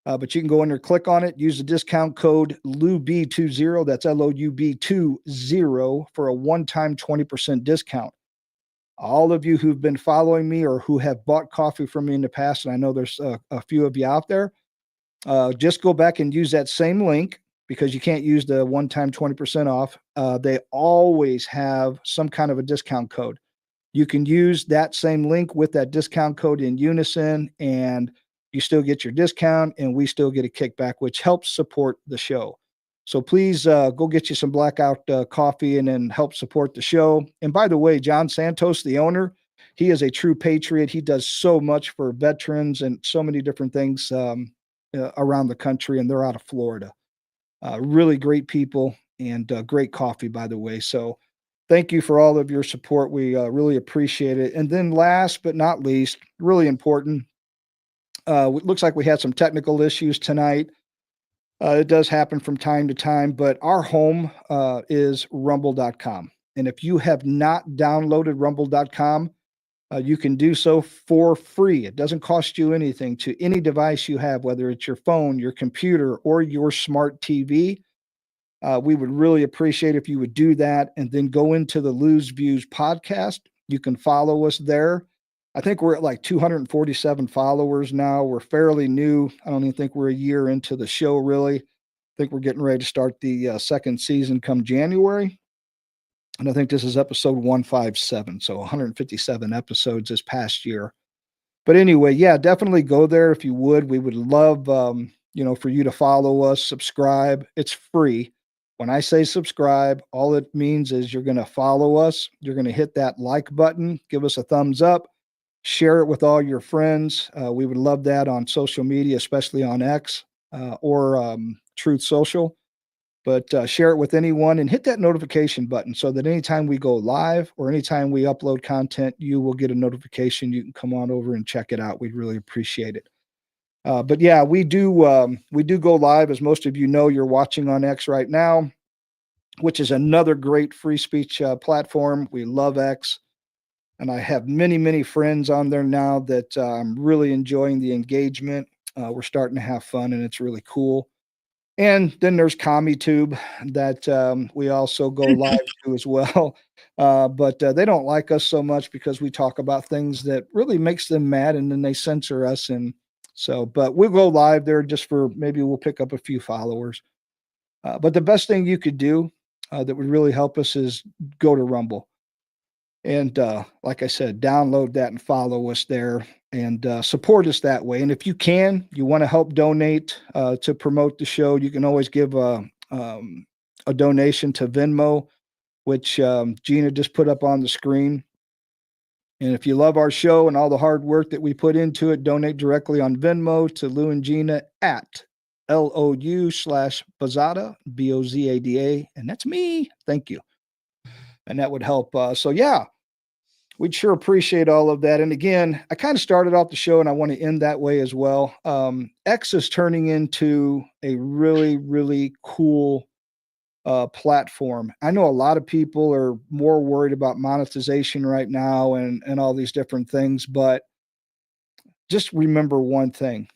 But you can go in there, click on it, use the discount code LOUB20, that's LOUB20, for a one-time 20% discount. All of you who've been following me or who have bought coffee from me in the past, and I know there's a few of you out there, just go back and use that same link because you can't use the one-time 20% off. They always have some kind of a discount code. You can use that same link with that discount code in unison, and you still get your discount, and we still get a kickback, which helps support the show. So please go get you some Blackout coffee and then help support the show. And by the way, John Santos, the owner, he is a true patriot. He does so much for veterans and so many different things around the country, and they're out of Florida. Really great people and great coffee, by the way. So thank you for all of your support. We really appreciate it. And then last but not least, really important, it looks like we had some technical issues tonight. It does happen from time to time, but our home is rumble.com. And if you have not downloaded rumble.com, you can do so for free. It doesn't cost you anything to any device you have, whether it's your phone, your computer, or your smart TV. We would really appreciate if you would do that and then go into the Lose Views podcast. You can follow us there. I think we're at like 247 followers now. We're fairly new. I don't even think we're a year into the show, really. I think we're getting ready to start the second season come January. And I think this is episode 157. So 157 episodes this past year. But anyway, yeah, definitely go there if you would. We would love, for you to follow us, subscribe. It's free. When I say subscribe, all it means is you're going to follow us. You're going to hit that like button, give us a thumbs up, share it with all your friends. We would love that on social media, especially on X or Truth Social. But share it with anyone and hit that notification button so that anytime we go live or anytime we upload content, you will get a notification. You can come on over and check it out. We'd really appreciate it. But yeah, we do go live. As most of you know, you're watching on X right now, which is another great free speech platform. We love X. And I have many, many friends on there now that I'm really enjoying the engagement. We're starting to have fun and it's really cool. And then there's CommieTube that we also go live to as well. But they don't like us so much because we talk about things that really makes them mad and then they censor us. And so, but we'll go live there just for maybe we'll pick up a few followers. But the best thing you could do that would really help us is go to Rumble. And like I said, download that and follow us there and support us that way. And if you want to help donate to promote the show, you can always give a donation to Venmo, which Gina just put up on the screen. And if you love our show and all the hard work that we put into it, donate directly on Venmo to Lou and Gina at LOU/Bozada, BOZADA. And that's me. Thank you. And that would help. So yeah, we'd sure appreciate all of that. And again, I kind of started off the show and I want to end that way as well. X is turning into a really, really cool platform. I know a lot of people are more worried about monetization right now and all these different things, but just remember one thing.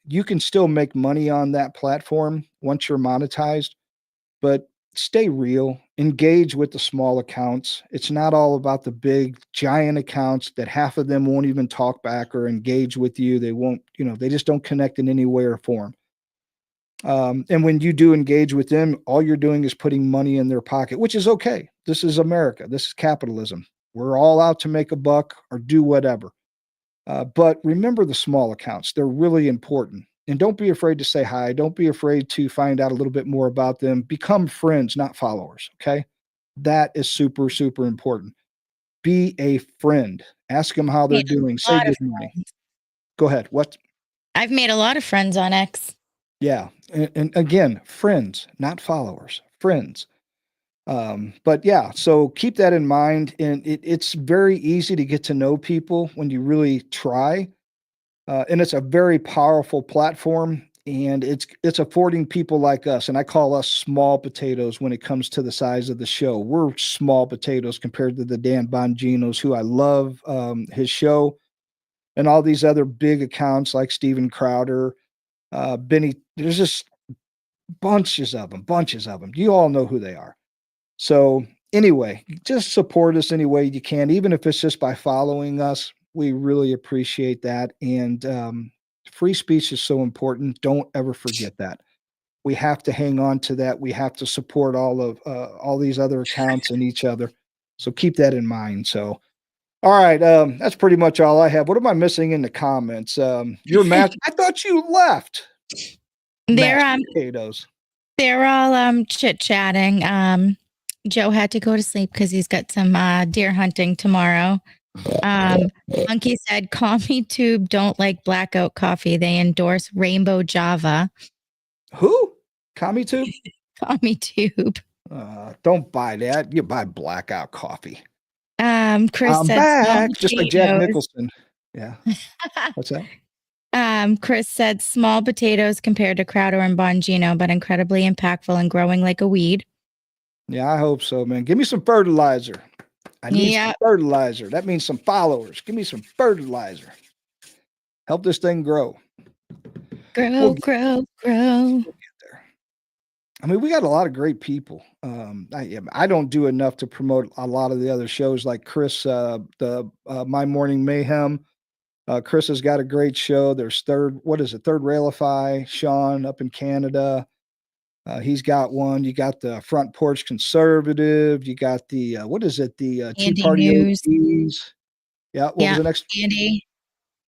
You can still make money on that platform once you're monetized, but stay real, engage with the small accounts. It's not all about the big giant accounts that half of them won't even talk back or engage with you. They won't, they just don't connect in any way or form. And when you do engage with them, all you're doing is putting money in their pocket, which is okay. This is America. This is capitalism. We're all out to make a buck or do whatever. But remember the small accounts. They're really important. And don't be afraid to say hi. Don't be afraid to find out a little bit more about them. Become friends, not followers. Okay. That is super, super important. Be a friend. Ask them how they're doing. Say good morning. Go ahead. What? I've made a lot of friends on X. Yeah. And again, friends, not followers, friends. But yeah, so keep that in mind. And it's very easy to get to know people when you really try. And it's a very powerful platform, and it's affording people like us, and I call us small potatoes when it comes to the size of the show. We're small potatoes compared to the Dan Bonginos, who I love his show, and all these other big accounts like Steven Crowder, Benny. There's just bunches of them. You all know who they are. So anyway, just support us any way you can, even if it's just by following us. We really appreciate that. And free speech is so important. Don't ever forget that. We have to hang on to that. We have to support all these other accounts and each other. So keep that in mind. So, all right, that's pretty much all I have. What am I missing in the comments? Your match. I thought you left. They're Potatoes. they're all chit chatting. Joe had to go to sleep because he's got some deer hunting tomorrow. Monkey said, "Call me Tube. Don't like blackout coffee. They endorse Rainbow Java." Who? Commie Tube? Commie Tube. Don't buy that. You buy blackout coffee. Chris I'm said, back, just like Jack Nicholson. Yeah. What's that? Chris said, "Small potatoes compared to Crowder and Bongino, but incredibly impactful and growing like a weed." Yeah, I hope so, man. Give me some fertilizer. I need some Yep. fertilizer. That means some followers. Give me some fertilizer. Help this thing grow. Grow, grow, grow. I mean, we got a lot of great people. I don't do enough to promote a lot of the other shows like Chris, the My Morning Mayhem. Chris has got a great show. There's Third Railify, Sean up in Canada. He's got one. You got the Front Porch Conservative. You got the the Tea Andy Party News. OGs. Yeah. What was the next? Andy.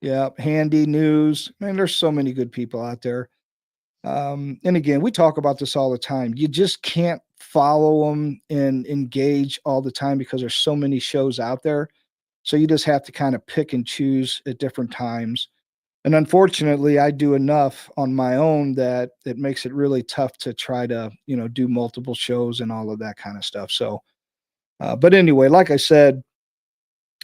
Yeah, Handy News. Man, there's so many good people out there. And again, we talk about this all the time. You just can't follow them and engage all the time because there's so many shows out there. So you just have to kind of pick and choose at different times. And unfortunately, I do enough on my own that it makes it really tough to try to, do multiple shows and all of that kind of stuff. So, but anyway, like I said,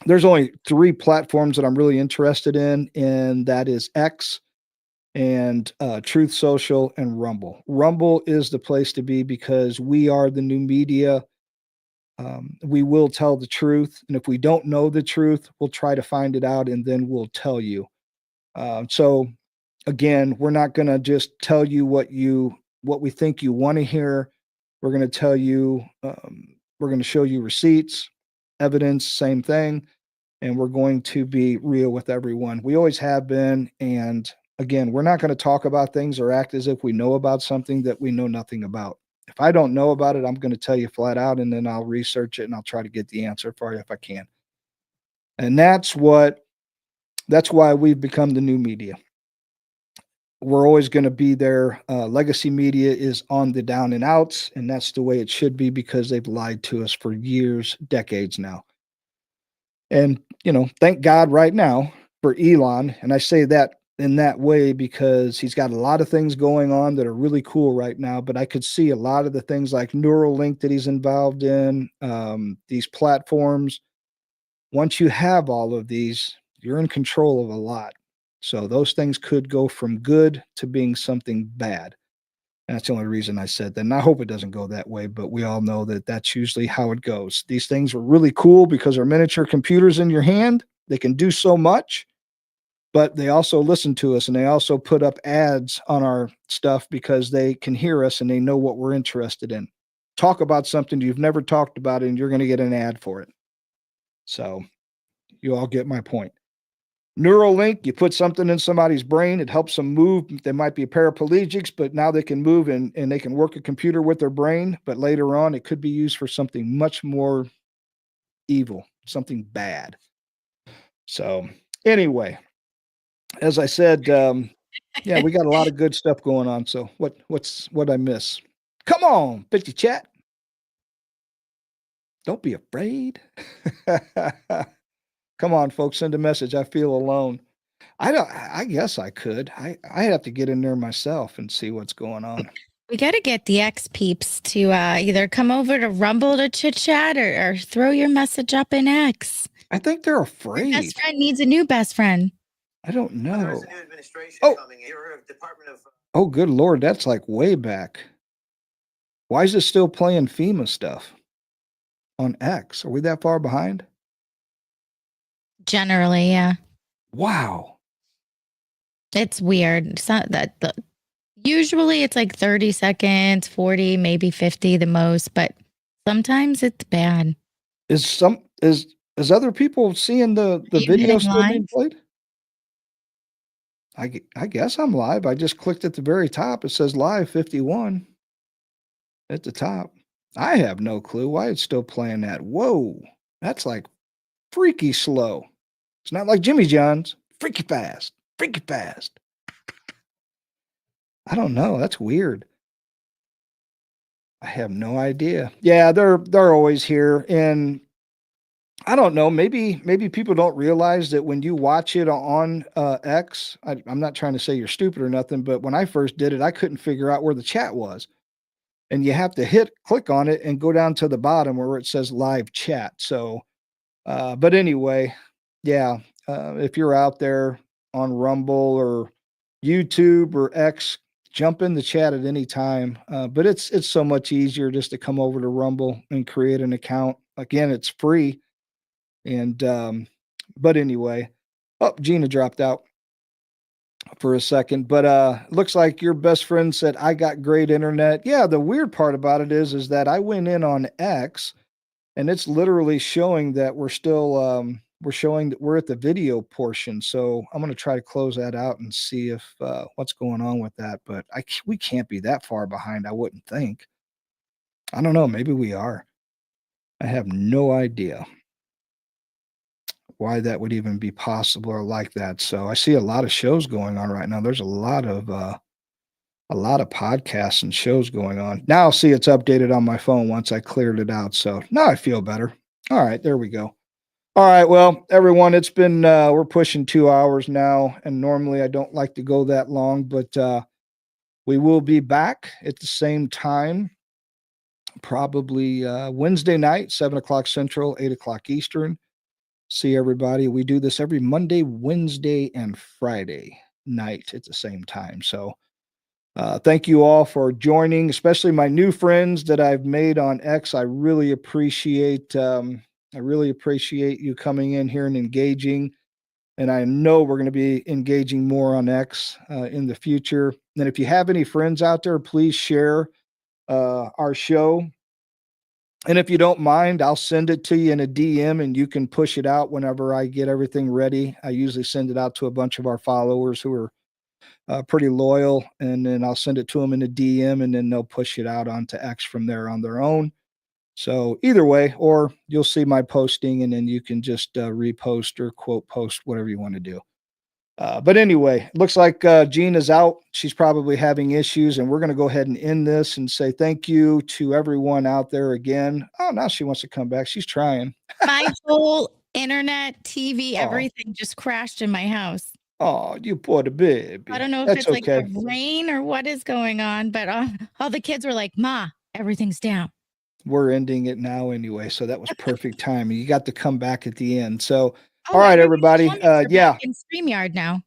there's only 3 platforms that I'm really interested in, and that is X and Truth Social and Rumble. Rumble is the place to be because we are the new media. We will tell the truth. And if we don't know the truth, we'll try to find it out and then we'll tell you. So again, we're not going to just tell you what we think you want to hear. We're going to tell you, we're going to show you receipts, evidence, same thing. And we're going to be real with everyone. We always have been. And again, we're not going to talk about things or act as if we know about something that we know nothing about. If I don't know about it, I'm going to tell you flat out, and then I'll research it and I'll try to get the answer for you if I can. And that's why we've become the new media. We're always going to be there. Legacy media is on the down and outs, and that's the way it should be because they've lied to us for years, decades now. And, thank God right now for Elon. And I say that in that way because he's got a lot of things going on that are really cool right now. But I could see a lot of the things like Neuralink that he's involved in, these platforms. Once you have all of these, you're in control of a lot. So those things could go from good to being something bad. And that's the only reason I said that. And I hope it doesn't go that way, but we all know that that's usually how it goes. These things are really cool because they're miniature computers in your hand. They can do so much, but they also listen to us and they also put up ads on our stuff because they can hear us and they know what we're interested in. Talk about something you've never talked about and you're going to get an ad for it. So you all get my point. Neuralink, you put something in somebody's brain, it helps them move. They might be paraplegics, but now they can move and they can work a computer with their brain. But later on, it could be used for something much more evil, something bad. So anyway, as I said, yeah, we got a lot of good stuff going on. So what I miss? Come on, 50 chat. Don't be afraid. Come on, folks, send a message. I feel alone. I guess I could. I have to get in there myself and see what's going on. We got to get the X peeps to either come over to Rumble to chit chat or throw your message up in X. I think they're afraid. Your best friend needs a new best friend. I don't know. Oh, good Lord. That's like way back. Why is it still playing FEMA stuff on X? Are we that far behind? Generally, yeah. Wow. It's weird. It's not usually it's like 30 seconds, 40, maybe 50 the most, but Sometimes it's bad. Is other people seeing the You video hitting still live? being played? I guess I'm live. I just clicked at the very top. It says live 51 at the top. I have no clue why it's still playing that. Whoa, that's like freaky slow. It's not like Jimmy John's. Freaky fast. Freaky fast. I don't know. That's weird. I have no idea. Yeah, they're always here, and I don't know. Maybe people don't realize that when you watch it on X. I'm not trying to say you're stupid or nothing, but when I first did it, I couldn't figure out where the chat was, and you have to click on it and go down to the bottom where it says live chat. So, but anyway, yeah. If you're out there on Rumble or YouTube or X, jump in the chat at any time. But it's so much easier just to come over to Rumble and create an account. Again, it's free. And but anyway, oh, Gina dropped out for a second. But looks like your best friend said I got great internet. Yeah, the weird part about it is that I went in on X and it's literally showing that we're still we're showing that we're at the video portion. So I'm going to try to close that out and see if what's going on with that. But we can't be that far behind, I wouldn't think. I don't know. Maybe we are. I have no idea why that would even be possible or like that. So I see a lot of shows going on right now. There's a lot of podcasts and shows going on. Now I'll see it's updated on my phone once I cleared it out. So now I feel better. All right, there we go. All right, well, everyone, it's been we're pushing 2 hours now, and normally I don't like to go that long, but we will be back at the same time, probably Wednesday night, 7:00 Central, 8:00 Eastern. See everybody. We do this every Monday, Wednesday, and Friday night at the same time. So thank you all for joining, especially my new friends that I've made on X. I really appreciate you coming in here and engaging. And I know we're going to be engaging more on X in the future. And if you have any friends out there, please share our show. And if you don't mind, I'll send it to you in a DM and you can push it out whenever I get everything ready. I usually send it out to a bunch of our followers who are pretty loyal, and then I'll send it to them in a DM, and then they'll push it out onto X from there on their own. So either way, or you'll see my posting, and then you can just repost or quote post, whatever you want to do. But anyway, it looks like Gina's out. She's probably having issues, and we're going to go ahead and end this and say thank you to everyone out there again. Oh, now she wants to come back. She's trying. My whole internet, TV, everything just crashed in my house. Oh, you poor baby. I don't know if it's like the rain or what is going on, but all the kids were like, Ma, everything's down. We're ending it now anyway, so that was perfect timing. You got to come back at the end. So, all right, everybody. Yeah. In StreamYard now.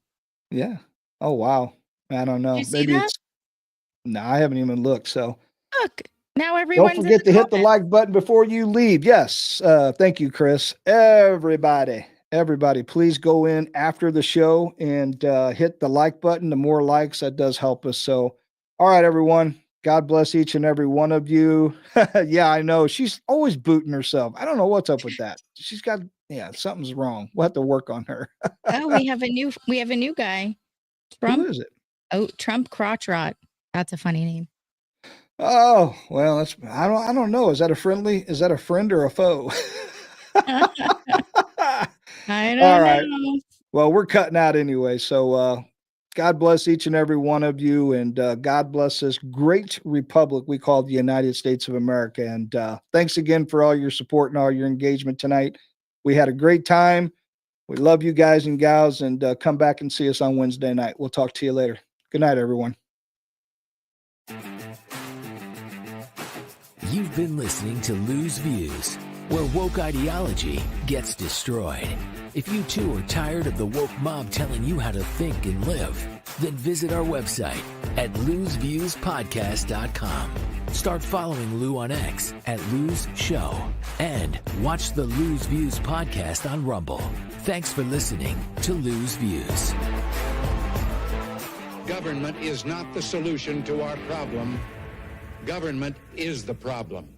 Yeah. Oh, wow. I don't know. Maybe it's. No, I haven't even looked. So. Look, now everyone's. Don't forget to hit the like button before you leave. Yes. Thank you, Chris. Everybody, please go in after the show and hit the like button. The more likes, that does help us. So, all right, everyone. God bless each and every one of you. Yeah, I know. She's always booting herself. I don't know what's up with that. She's got, something's wrong. We'll have to work on her. Oh, we have a new guy. Trump. Who is it? Oh, Trump Crotch Rot. That's a funny name. Oh, well, I don't know. Is that a friend or a foe? I don't All right. know. Well, we're cutting out anyway. So God bless each and every one of you. And God bless this great republic we call the United States of America. And thanks again for all your support and all your engagement tonight. We had a great time. We love you guys and gals. And come back and see us on Wednesday night. We'll talk to you later. Good night, everyone. You've been listening to Lose Views, where woke ideology gets destroyed. If you too are tired of the woke mob telling you how to think and live, then visit our website at loseviewspodcast.com. Start following Lou on X at Lou's Show and watch the Lose Views podcast on Rumble. Thanks for listening to Lose Views. Government is not the solution to our problem. Government is the problem.